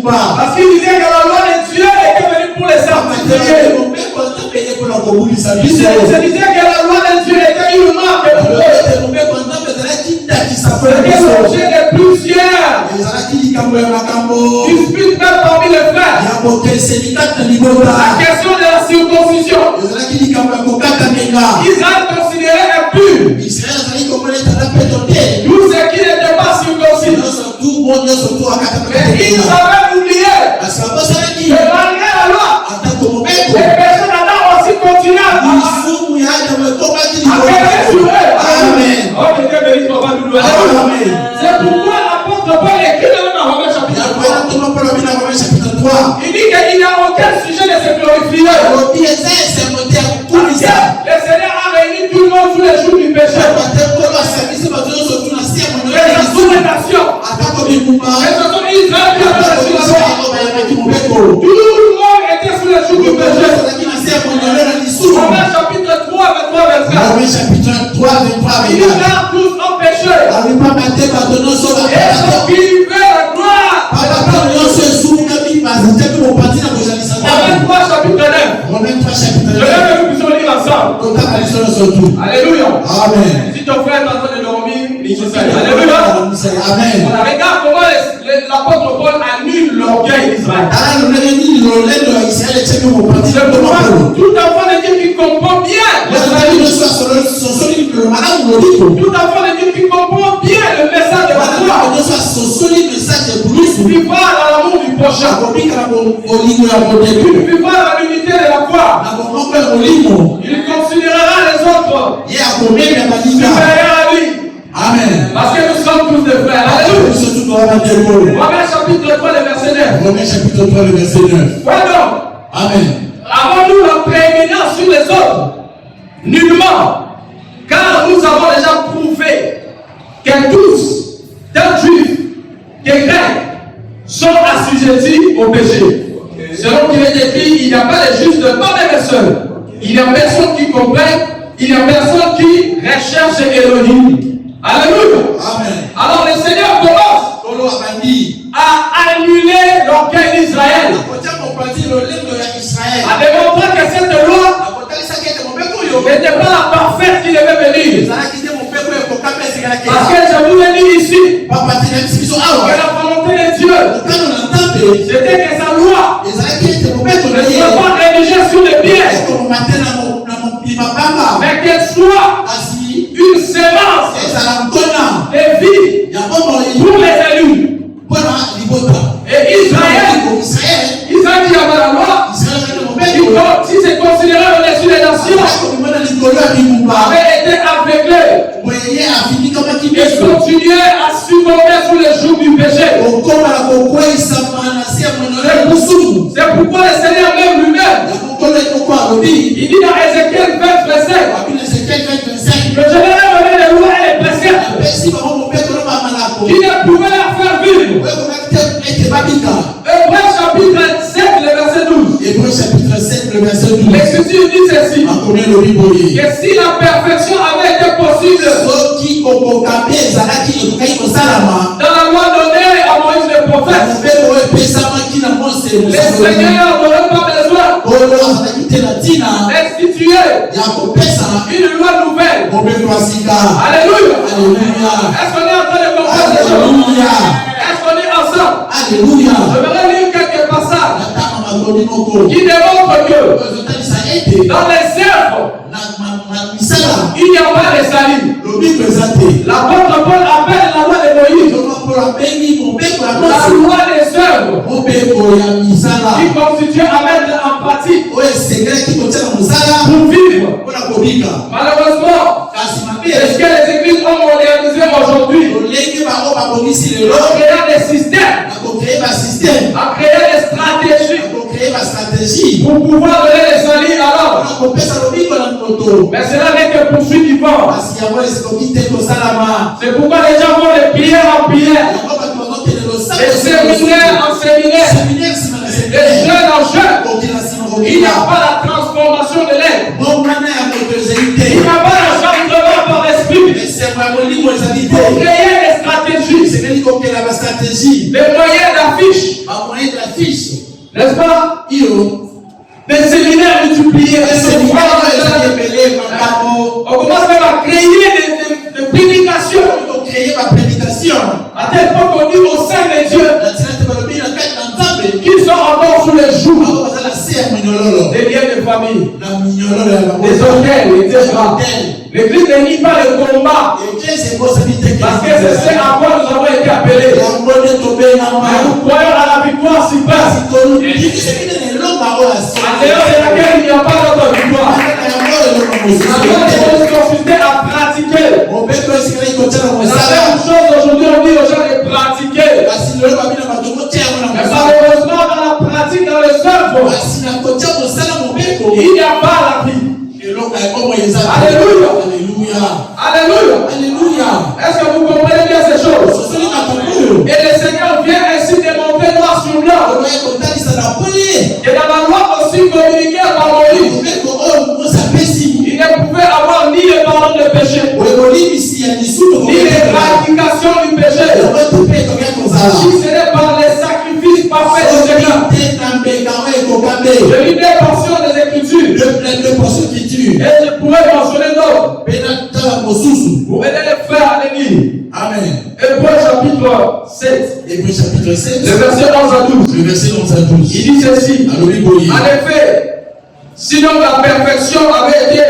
Parce qu'il disait que la loi de Dieu était venue pour les sanctifier. Il se disait que la loi de Dieu était une marque pour eux. C'était l'objet de plusieurs disputes même parmi les frères. La question de la circoncision. Israël considérait impur tout ce qui n'était pas circoncis. Mais ils avaient oublié que malgré la loi, les péchés d'Adam aussi continuent à pécher sur eux. Amen. C'est pourquoi l'apôtre Paul écrit dans Romains chapitre 3. Il dit qu'il n'y a aucun sujet de se glorifier. Le Seigneur a réuni tout le monde sous les jours du péché. Toutes les nations. Et ce sont Israël qui a reçu la loi. Tout le monde était sous les jours du péché. Romains chapitre 3, 23, 24. Il dit car tous ont péché. Et ceux qui veulent la gloire. Romains 3 chapitre 9. Je vais que nous puissions lire ensemble. Alléluia. Amen. Si ton frère est en train de dormir, alléluia. Amen. Voilà, regarde comment l'apôtre Paul annule l'orgueil d'Israël. C'est pourquoi tout enfant de Dieu qui comprend bien Tout enfant de Dieu qui comprend bien le message de la foi vivra dans l'amour du prochain. Il vivra dans l'unité de la foi. Il considérera les autres supérieurs à lui. Amen. Parce que nous sommes tous des frères. Alléluia. Romains chapitre 3, le verset 9. Romains chapitre 3, le verset 9. Quoi donc? Amen. Avons-nous la prééminence sur les autres? Nullement. Car nous avons déjà prouvé que tous, tant juifs que grecs, sont assujettis au péché. Selon qu'il est écrit, il n'y a pas de juste de pas même seul. Il n'y a personne qui comprenne, il n'y a personne qui recherche Elohim. Alléluia. Amen. Alors le Seigneur commence à annuler l'orgueil d'Israël. À démontrer que cette loi n'était pas la parfaite qui devait venir. Parce que je vous l'ai dit ici, que la volonté de Dieu, c'était que sa loi ne soit pas rédigée sur les pierres, mais qu'elle soit une sémence de vie pour les élus. Et Israël qui avait la loi, si c'est considéré au-dessus des nations, avait été aveuglé et continuait à succomber sous les jours du péché. C'est pourquoi le Seigneur même lui-même, il dit dans Ézéchiel 20, verset 5, que je vais donner les lois et les préceptes qui ne pouvaient leur faire vivre. Hébreux chapitre 7, le verset 12. Hébreux chapitre 7, le verset 12. L'Écriture dit ceci, que si la perfection avait été possible dans la loi donnée à Moïse le prophète, le Seigneur n'aurait pas besoin d'instituer une loi nouvelle. Alléluia. Est-ce qu'on est en train de comprendre ces choses? Est-ce qu'on est ensemble? Alléluia. Je vais lire quelques passages qui démontrent que dans les œuvres, il n'y a pas de salut. L'apôtre Paul appelle la loi de Moïse la loi des œuvres qui constitue à mettre en pratique pour vivre. Malheureusement, est-ce que les églises ont modernisé aujourd'hui en créant des systèmes, en créant des stratégies pour pouvoir donner les saluts alors? Mais cela n'est que poursuivant. C'est pourquoi les gens vont de prière en prière, de séminaire en séminaire, de jeûne en jeûne. Il n'y a pas la transformation de l'être. Il n'y a pas la changement par l'esprit. Pour créer des stratégies, des moyens d'affiche, n'est-ce pas? Des séminaires multipliés, on commence même à créer des prédications. À tel point qu'on dit au sein de Dieu qu'ils sont encore sous les joues des liens de famille, des hôtels, etc. L'église ne nie pas le combat, parce que c'est ce à quoi nous avons été appelés. Mais nous croyons à la victoire si passe, en dehors de laquelle il n'y a pas d'autre victoire. La consulter à pratiquer. La même chose aujourd'hui, on dit aux gens de pratiquer. Mais malheureusement, dans la pratique, dans les œuvres, il n'y a pas la vie. Alléluia. Alléluia. Est-ce que vous comprenez bien ces choses? Et le Seigneur vient ainsi démontrer noir sur blanc que dans la loi aussi communiquée par Moïse, il ne pouvait avoir ni le pardon de péché, ni l'éradication du péché, si ce n'est par les sacrifices parfaits du Seigneur. Je lis des portions des Écritures, et je pourrais mentionner d'autres. Vous aidez les frères à les lire. Amen. Hébreux chapitre 7. Le verset 11 à 12. Il dit ceci. En effet, sinon la perfection avait été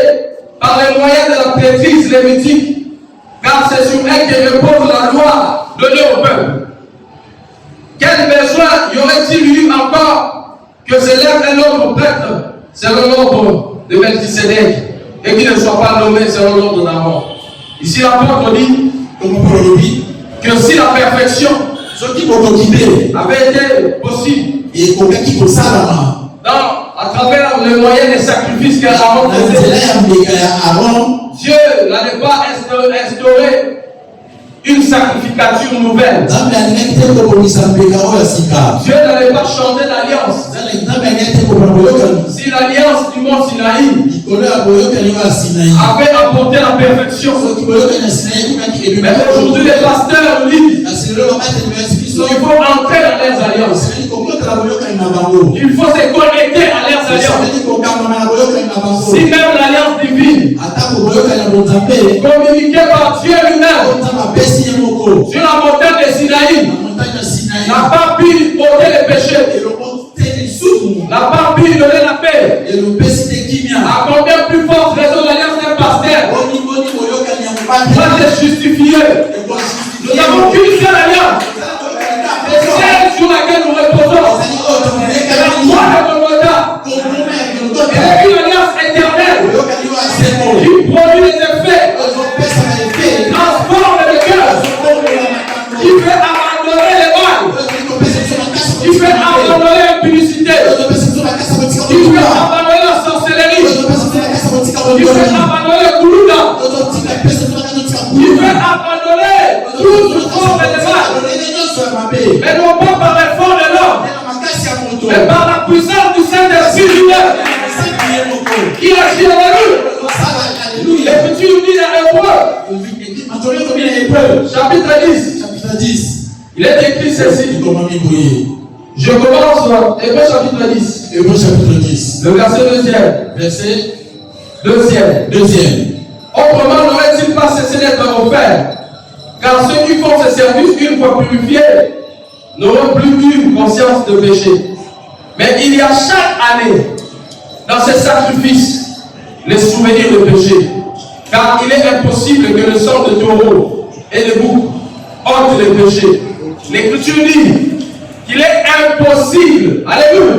par les moyens de la prêtrise lévitique, car c'est sur elle que repose la loi donnée au peuple. Quel besoin y aurait-il eu encore que s'élève un autre prêtre selon l'ordre de Melchisédek et qu'il ne soit pas nommé selon l'ordre d'Aaron? Ici l'apôtre dit que si la perfection avait été possible à travers le moyen des sacrifices qu'Aaron faisait, Dieu n'allait pas instaurer une sacrificature nouvelle. Dieu n'allait pas changer d'alliance. Si l'alliance du mont Sinaï avait apporté la perfection, mais aujourd'hui les pasteurs disent qu'il faut entrer dans leurs alliances. Il faut se connecter à leurs alliances. Si même l'alliance divine, communiquée par Dieu lui-même, sur la montagne de Sinaï, n'a pas pu ôter les péchés, n'a pas pu donner la paix. À combien plus forte raison l'alliance d'un pasteur va se justifier? Nous n'avons qu'une seule alliance, celle sur laquelle nous reposons, c'est la croix de Golgotha. Elle est une alliance éternelle qui produit des effets, transforme le cœur, qui fait abandonner les mal, qui fait abandonner l'impudicité, qui fait abandonner la sorcellerie, qui fait abandonner le koulouda, qui fait abandonner tout ce qu'on fait de mal, mais non pas par l'effort de l'homme, mais par la puissance du Saint-Esprit lui-même qui agit dans la rue. L'Écriture dit dans Hébreu, chapitre 10, il est écrit ceci. Je commence Hébreu chapitre 10. Le verset 2. Autrement n'aurait-il pas cessé d'être offert? Car ceux qui font ce service une fois purifiés n'auront plus une conscience de péché. Mais il y a chaque année dans ces sacrifices les souvenirs de péché. Car il est impossible que le sang de taureau et de bouc ôte les péchés. L'Écriture dit qu'il est impossible. Alléluia.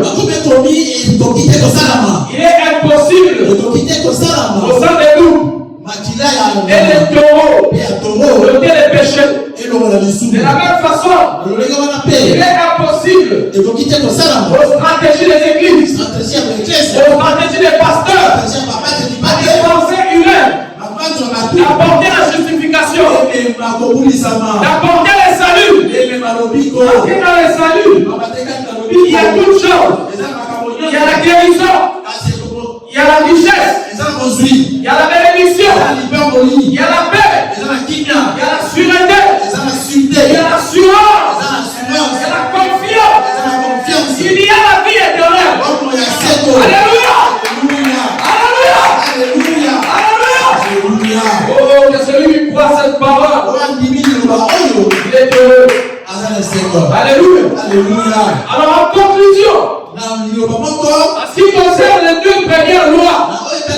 Il est impossible au sang des loups et des taureaux d'ôter les péchés. De la même façon, il est impossible aux stratégies des églises, aux stratégies des pasteurs, à des pensées humaines, d'apporter la justification, d'apporter le salut. Parce que dans le salut, il y a toutes choses. Il y a la guérison, il y a la richesse, il y a la bénédiction, il y a la paix, il y a la sûreté, il y a l'assurance, il y a la confiance, il y a la vie éternelle. Alléluia. Alléluia. Alléluia. Oh, que celui qui croit cette parole, il est heureux. Alléluia. Alors en conclusion, en ce qui concerne les deux premières lois,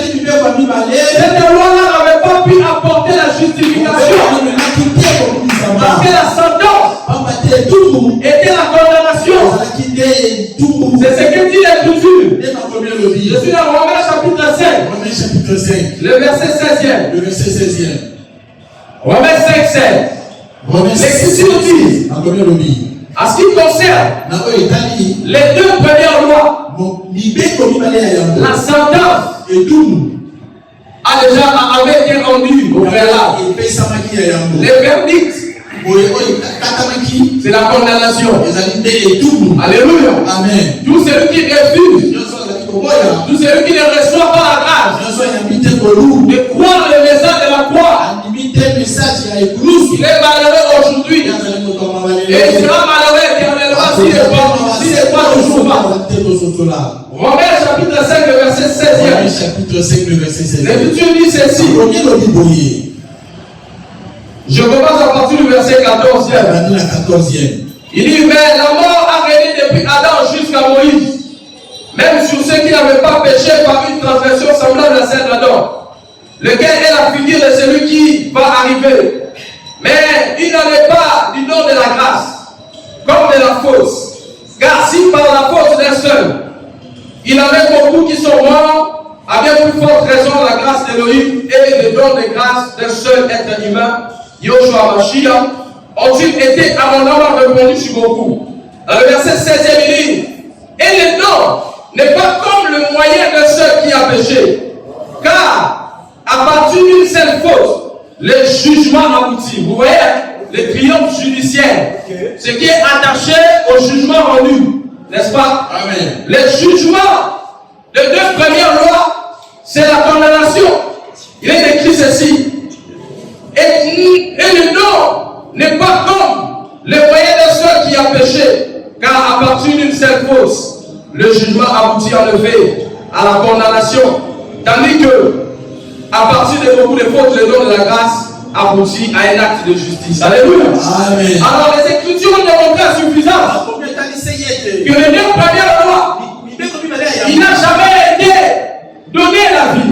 cette loi-là n'avait pas pu apporter la justification. Parce que la sentence était la condamnation. C'est ce que dit l'Écriture. Je suis dans Romains chapitre 5. Le verset 16e. Romains 5, 16. L'Écriture dit, en ce qui concerne les deux premières lois, la sentence avait été rendue au préalable. Les verdicts, c'est la condamnation. Alléluia. Amen. Tout celui qui refuse, tout celui qui ne reçoit pas la grâce de croire le message de la croix, il est malheureux aujourd'hui et il sera malheureux éternellement s'il n'est pas toujours pas. Romains chapitre 5, le verset 16. L'Écriture dit ceci. Je commence à partir du verset 14. Il dit, mais la mort a régné depuis Adam jusqu'à Moïse, même sur ceux qui n'avaient pas péché par une transgression semblable à celle d'Adam. lequel est la figure de celui qui va arriver. Mais il n'en est pas du nom de la grâce, comme de la fausse. Car si par la faute d'un seul, il en est beaucoup qui sont morts, à bien plus forte raison la grâce d'Élohim et le don de grâce d'un seul être humain, Yoshua Mashiach, ont-ils été abondamment répandus sur beaucoup. Dans le verset 16, il dit, et le don n'est pas comme le moyen de seul qui a péché. Car, à partir d'une seule faute, le jugement aboutit. Vous voyez, le triomphe judiciaire, ce qui est attaché au jugement rendu, n'est-ce pas? Amen. Le jugement de deux premières lois, c'est la condamnation. Il est écrit ceci. Et le don n'est pas comme le moyen de ceux qui a péché, car à partir d'une seule faute, le jugement aboutit en effet à la condamnation, tandis que à partir de beaucoup de fautes, le don de la grâce aboutit à un acte de justice. Alléluia. Amen. Alors les Écritures ont démontré à suffisance que les deux premières lois, il n'a jamais été donné la vie.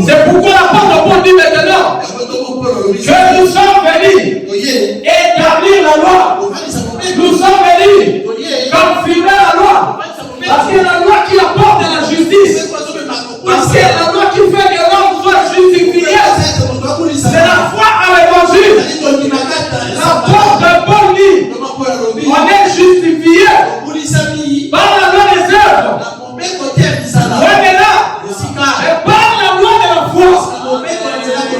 C'est pourquoi l'apôtre Paul dit maintenant que nous sommes venus établir la loi. Nous sommes venus confirmer la loi. Parce que la loi qui apporte la justice. Parce que la loi qui fait que l'homme soit justifié. C'est la foi à l'évangile. L'apôtre Paul dit on est justifié par la loi des œuvres. Et par la loi de la foi,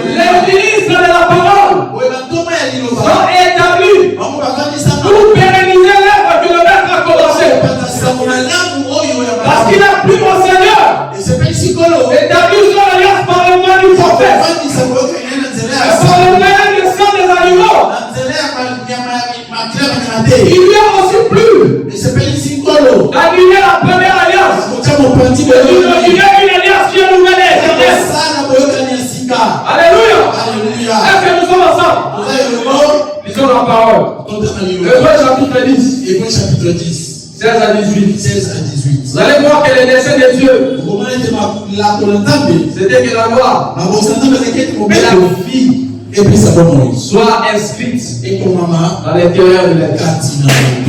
les ministres de la parole sont établis pour pérenniser l'œuvre que le maître a commencé. Parce qu'il a pris mon Seigneur, établi son alliance par le moyen du prophète, et par le moyen du sang des animaux. Il lui a aussi plu d'annuler la première alliance. Il y a une alliance qui est nouvelle et éternelle. Alléluia. Est-ce que nous sommes ensemble? Lisons la parole. Hébreux chapitre 10. 16 à 18. Vous allez voir que les desseins de Dieu, c'était que la loi et la vie soit inscrite dans l'intérieur de l'être.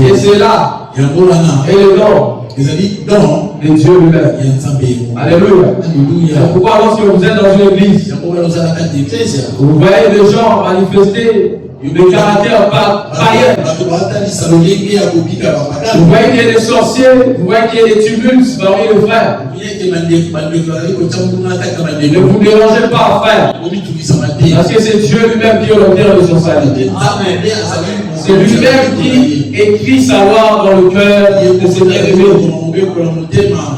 Et c'est là, et le don de Dieu lui-même. Alléluia. C'est pourquoi lorsque vous êtes dans une église, vous voyez des gens manifester des caractères païens. Vous voyez qu'il y a des sorciers, vous voyez qu'il y a des tumultes parmi les frères. Ne vous dérangez pas, frère. Parce que c'est Dieu lui-même qui est l'auteur de son salut. C'est lui-même qui écrit sa loi dans le cœur de ses bien-aimés.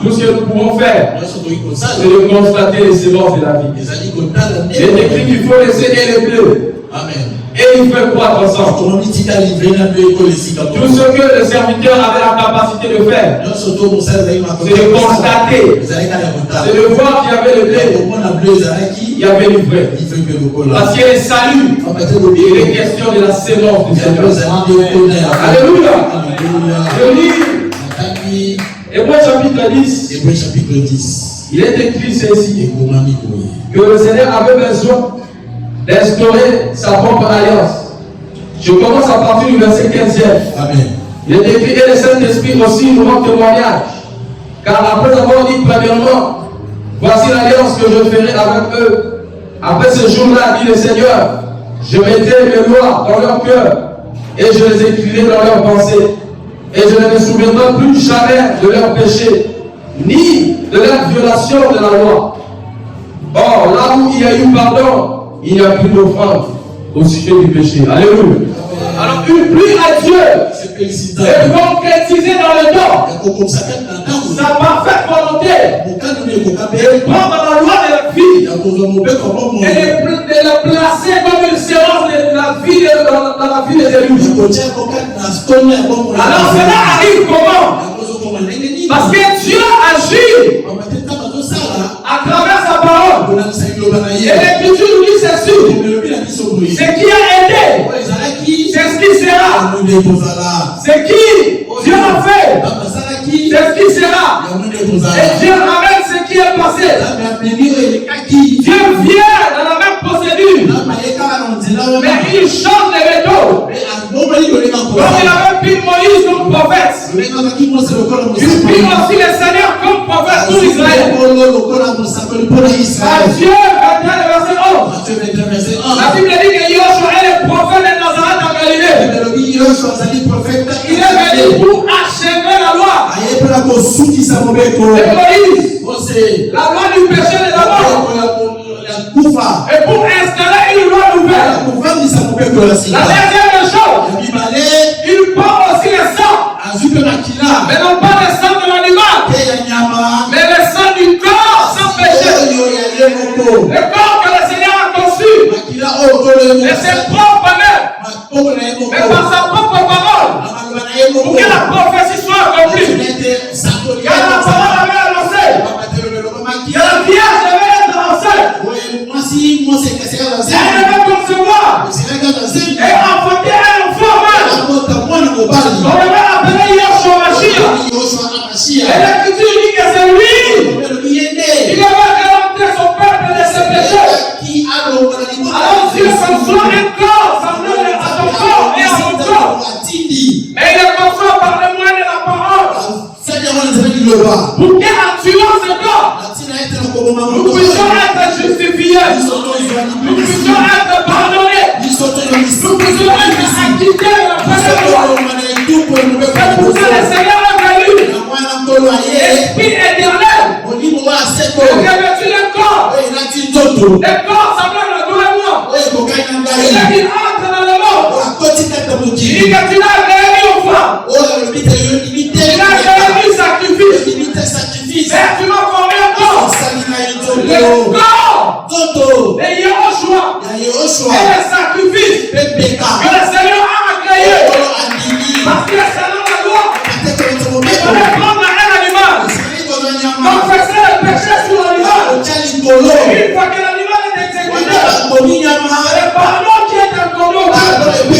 Tout ce que nous pouvons faire, c'est de constater les sémences de la vie. Il est écrit qu'il faut laisser les bleus. Amen. Et il fait croître ensemble. Tout ce que le serviteur avait la capacité de faire, c'est de constater, c'est de voir qu'il y avait le blé, il y avait le vrai. Parce qu'il est salut, il est question de la sémence du Seigneur. Alléluia. Je lis Hébreux chapitre 10. Il est écrit ceci, que le Seigneur avait besoin d'instaurer sa propre alliance. Je commence à partir du verset 15e. Amen. Il est écrit, et le Saint-Esprit aussi nous rend témoignage. Car après avoir dit premièrement, voici l'alliance que je ferai avec eux. Après ce jour-là, dit le Seigneur, je mettrai mes lois dans leur cœur et je les écrirai dans leurs pensées. Et je ne me souviendrai plus jamais de leurs péchés, ni de leur violation de la loi. Or, là où il y a eu pardon, il n'y a plus d'offrande au sujet du péché. Alléluia. Alors, une pluie à Dieu est concrétisée dans le temps. Sa parfaite volonté de prendre la loi de la vie et de la placer comme une séance de la vie dans la vie des élus. Alors, cela arrive comment? Parce que Dieu agit à travers sa parole. Et l'Écriture nous dit ceci. Ce qui a aidé, c'est ce qui sera. Ce qui Dieu a fait, c'est ce qui sera. Et Dieu ramène ce qui est passé. Dieu il change les méthodes. Comme il avait pris Moïse comme prophète, il prit aussi le Seigneur comme prophète pour Israël. Matthieu 21, verset 11. La Bible dit que Yoshua est le prophète de Nazareth en Galilée. Il est venu pour achever la loi. Et Moïse, la loi du péché de la mort. Et pour installer une loi nouvelle. La deuxième chose, il prend aussi le sang. Mais non pas le sang de l'animal, mais le sang du corps sans péché. Le corps que le Seigneur a conçu. Et ses propres mains. Mais par sa propre parole. Pour que la prophétie soit accomplie. Car la parole avait annoncé. Que la vierge devait être enceinte. Elle devait concevoir. Et enfanter un enfant. On devait l'appeler Yoshua Mashiach. Et l'Écriture dit que c'est lui. Il devait rédempter son peuple de ses péchés. Alors Dieu conçoit un corps semblable à ton corps et à mon corps. Mais il est conçoit par le moyen de la parole. Pour qu'en tuant ce corps, nous puissions être justifiés. Nous puissions être pardonnés. Nous puissions être acquittés de la peine de mort. C'est pour ça que le Seigneur est venu. Esprit éternel. Et revêtu le corps. Le corps semblable à toi et moi. Il entre dans le monde. Il dit que tu l'as réuni aux femmes. Il a réuni sacrifice. Mais tu m'as formé un corps. Le corps de Yoshua et le sacrifice que le Seigneur a créé. Parce que selon la loi, il fallait prendre un animal, confesser le péché sur l'animal. Une fois que l'animal est exécuté, le pardon qui est accordé au peuple, il y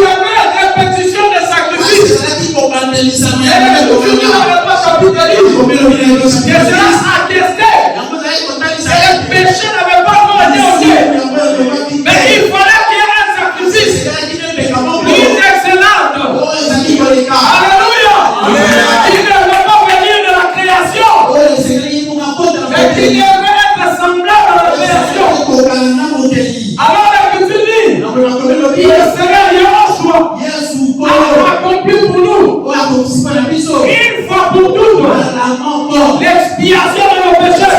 avait répétition des sacrifices. Et l'Écriture n'avait pas capitalisé. Et cela attestait. Et le péché n'avait pas été ôté. Mais il fallait qu'il y ait un sacrifice. Une excellente. Alléluia. Il ne veut pas venir de la création. Mais qu'il devait être semblable à la création. Alors l'Écriture dit, le Seigneur Yoshua a accompli pour nous, une fois pour toutes, l'expiation de nos péchés.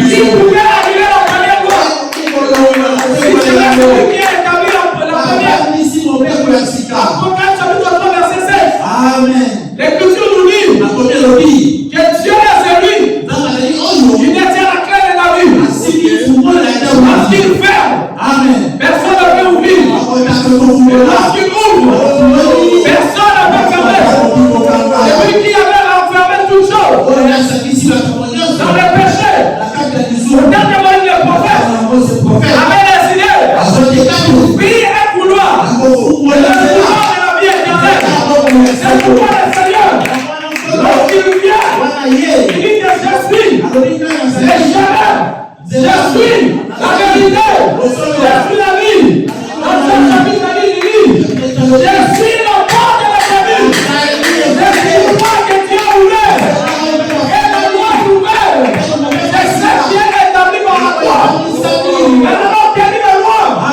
Il pouvait arriver la première fois. Il serait celui qui a établi la première. Apocalypse chapitre 3 verset 16. Amen. L'Écriture nous dit que Dieu est celui qui détient la clé de la vie. Lorsqu'il ferme, personne ne peut ouvrir. Lorsqu'il ouvre, personne ne peut fermer. C'est lui qui avait enfermé toutes choses dans le péché. Dernièrement, le prophète avait décidé prier et vouloir le pouvoir de la vie éternelle. C'est pourquoi le Seigneur, lorsqu'il vient, il dit que je suis le chemin, je suis la vérité, je suis la vie. Dans ce chapitre, il dit, je suis le port de la vie. Je suis le port que Dieu a ouvert. Et la loi ouverte. C'est ce qui est établi par la loi. Maintenant, quelle est la loi? La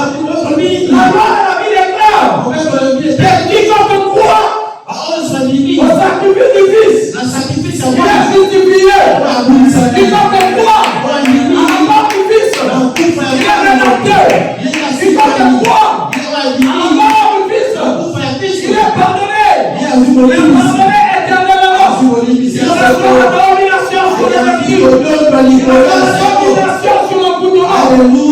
loi de la vie est claire. Et quiconque croit au sacrifice du Fils, il est justifié. Quiconque croit à la mort du Fils, il est rédempteur. Quiconque croit à la mort du Fils, il est pardonné. Il est pardonné éternellement. Il reçoit la domination sur les esprits. Il reçoit la domination sur le gouvernement.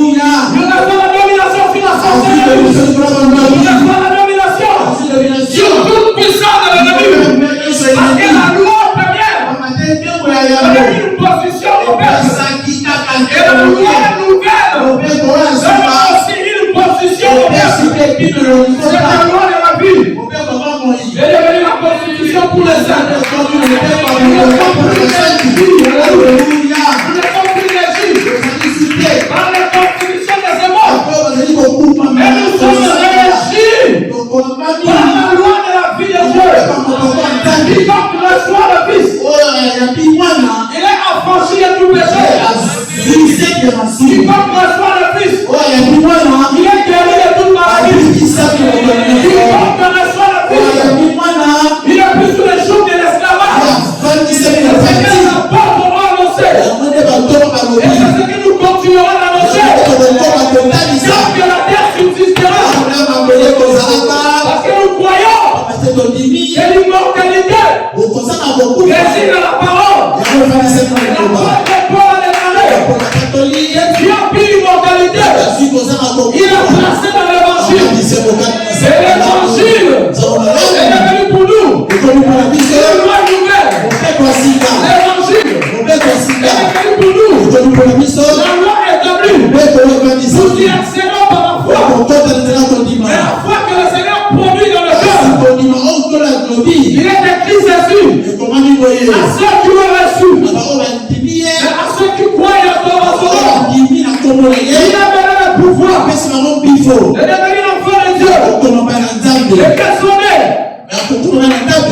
Il reçoit la domination sur la sorcellerie. Il reçoit la domination sur toute puissance de l'ennemi. Parce que la loi première donne une position au peuple. Et la loi nouvelle donne aussi une position au peuple. C'est la loi de la vie. Elle est devenue la constitution pour les saints. Nous ne sommes plus légitimes. Par la constitution des émois. franchi de tout péché. Quiconque reçoit le Fils, il est guéri de toute maladie. Quiconque reçoit le Fils, il est plus sous le joug de l'esclavage. C'est ce que les apôtres ont annoncé. Et c'est ce que nous continuerons d'annoncer. Tant que la terre subsistera. Parce que nous croyons que l'immortalité réside dans la parole. La Paul a déclaré que Dieu a pris l'immortalité. Il a placé dans l'évangile. Et l'évangile est devenu pour nous une loi nouvelle. L'évangile est devenu pour nous la loi établie. Nous y accédons par la foi. Mais la foi que le Seigneur produit dans le cœur, il est écrit ceci à ceux qui l'ont reçu, et à ceux qui croient en son nom. Il a donné le pouvoir de devenir enfant de Dieu. Et qu'elles sont nées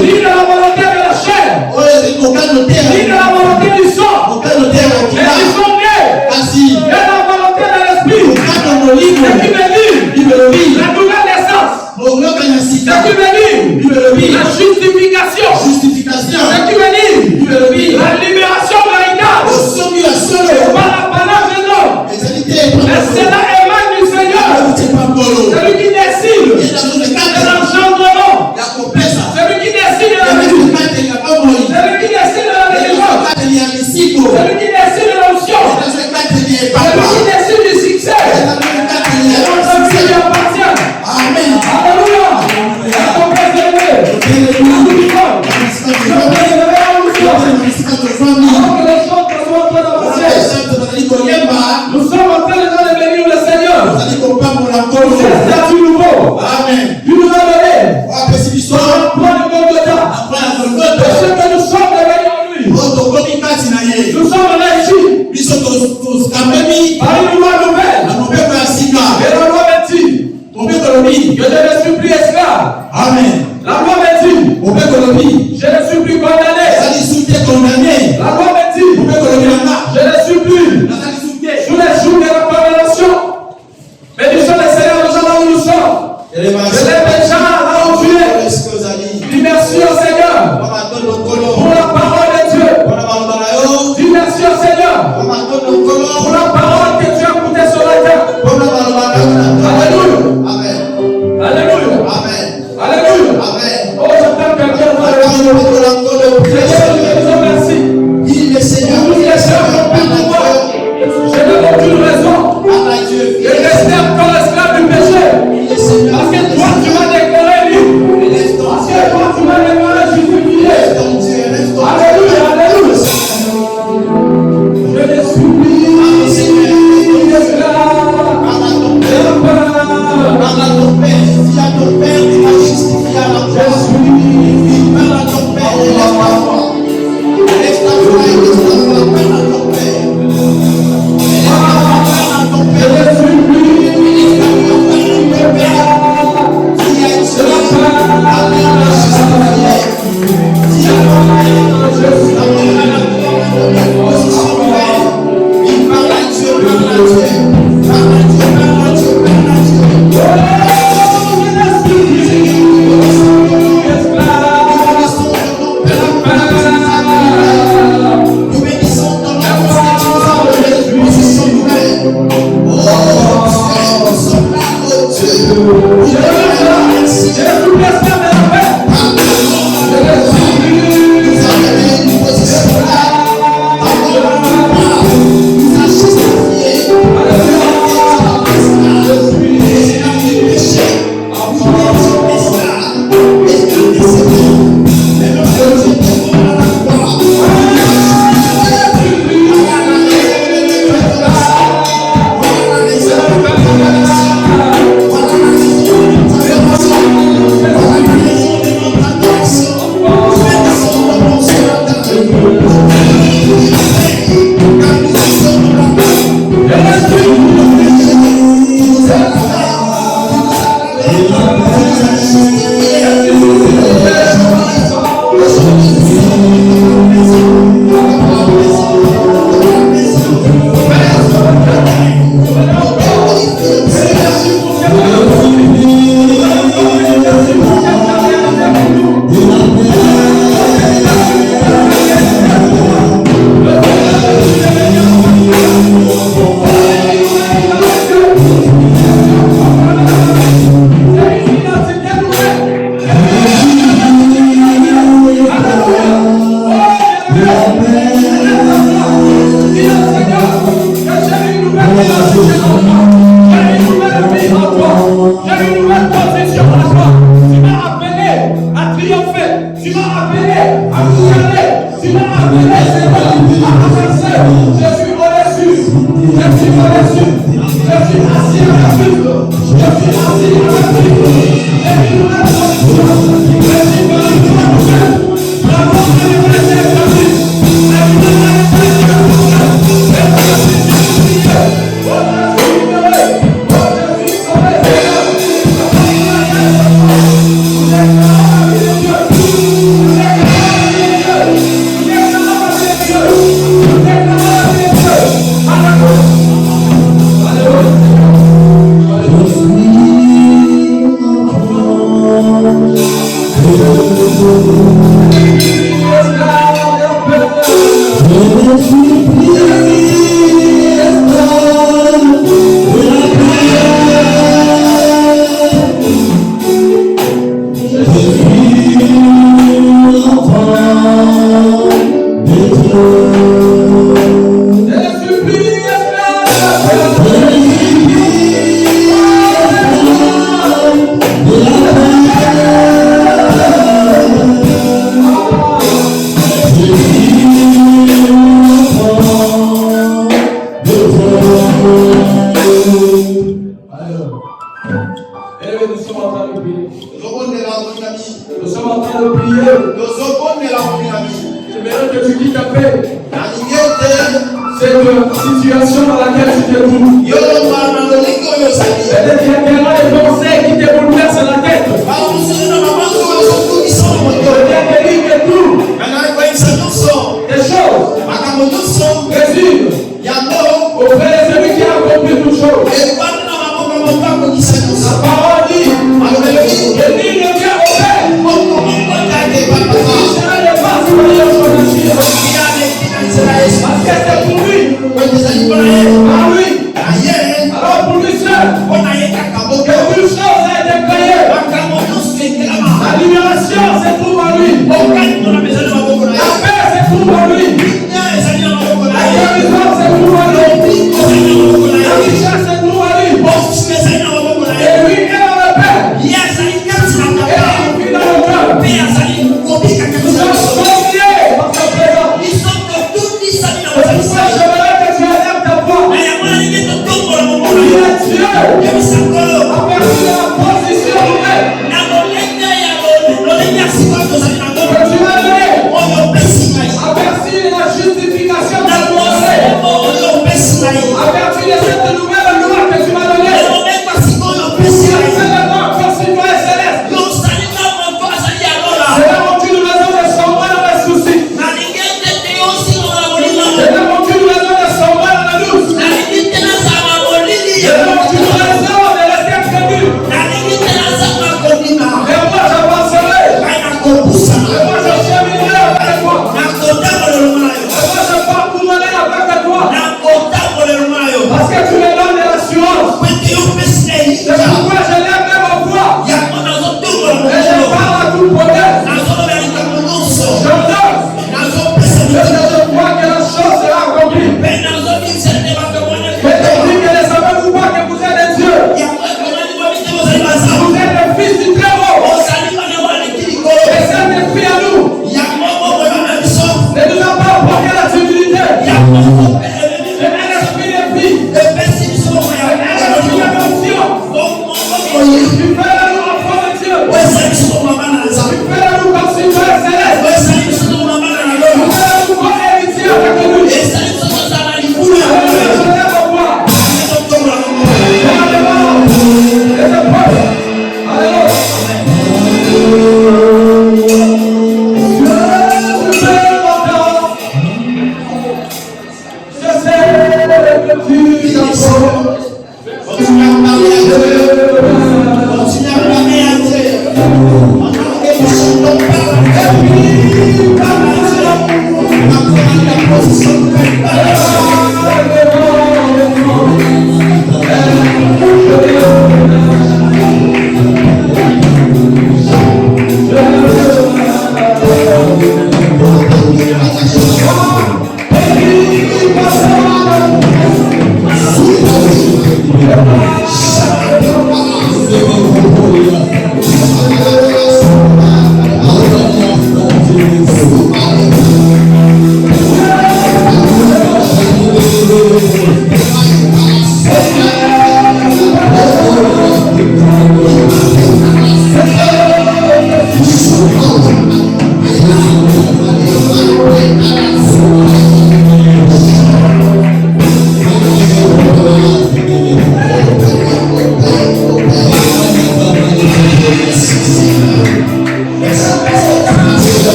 ni de la volonté de la chair, ni de la volonté du sang, mais ils sont nés de la volonté de l'esprit. Ce qui veut dire la nouvelle naissance. Ce qui veut dire la justification. Ce qui veut dire la libération véritable par l'apanage de l'homme. Et cela émane du Seigneur. Celui qui décide de l'engendrement. Celui qui décide de la vie. Celui qui décide de la délivrance. Celui qui décide de l'onction. Celui qui décide du succès. Et notre vie lui appartient. Amen. Alléluia. Est-ce qu'on peut s'élever? Nous vivons. Alors que les choses sont en train d'avancer, nous sommes en train de bénir le Seigneur. C'est ça du nouveau. Amen. Du nouveau donné. Sur le point de Golgotha. Ce que nous sommes devenus en lui. Nous sommes là ici. Par une loi nouvelle. Et la loi me dit que je ne suis plus esclave. Amen. La loi me dit je ne suis plus condamné. La loi me dit je ne suis plus sous les jours de la condamnation. Mais du sang du Seigneur, nous sommes là où nous sommes. Je l'ai déjà là où tu es. Dis merci au Seigneur pour la parole de Dieu. Dis merci au Seigneur pour la parole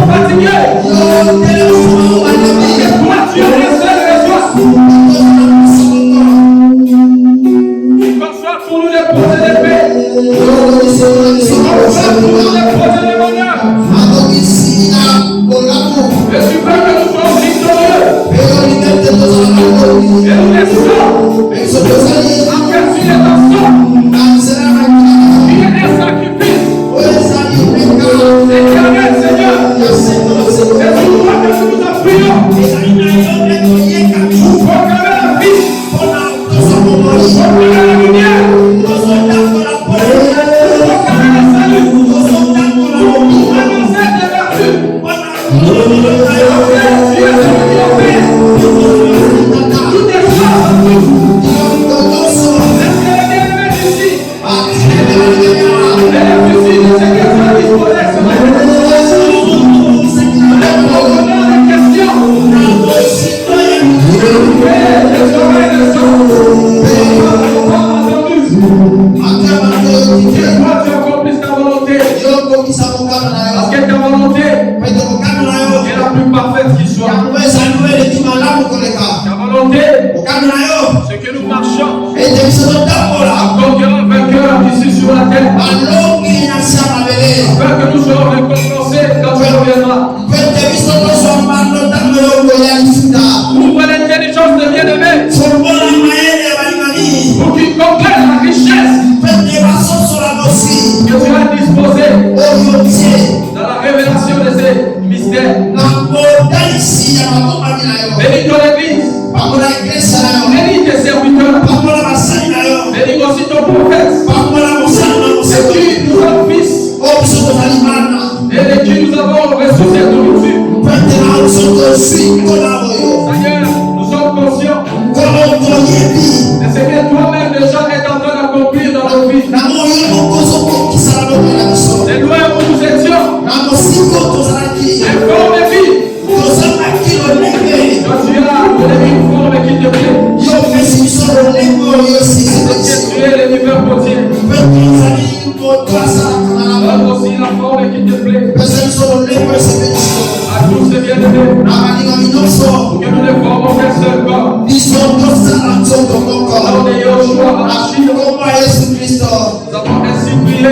Fatigué. Parce que ta volonté est la plus parfaite qui soit. Ta volonté, c'est que nous marchions en conquérant vainqueur ici sur la terre. Afin que nous soyons récompensés quand tu reviendras. Ouvre l'intelligence de bien-aimé pour qu'ils comprennent la richesse que tu as disposée dans la révélation de ces mystères. Bénis ton église, bénis tes serviteurs, bénis aussi ton prophète, c'est qui nous sommes fils et de qui nous avons reçu cette nourriture. Seigneur, nous sommes conscients de ce que toi-même déjà est en train d'accomplir dans nos vies. C'est loin où nous étions, informe et vie. Quand tu as donné une forme qui te plaît, parce que tu es l'univers entier. Donne aussi la forme qui te plaît. À tous ces bien-aimés, que nous ne formons qu'un seul corps. Au nom de Yoshua, nous avons ainsi prié.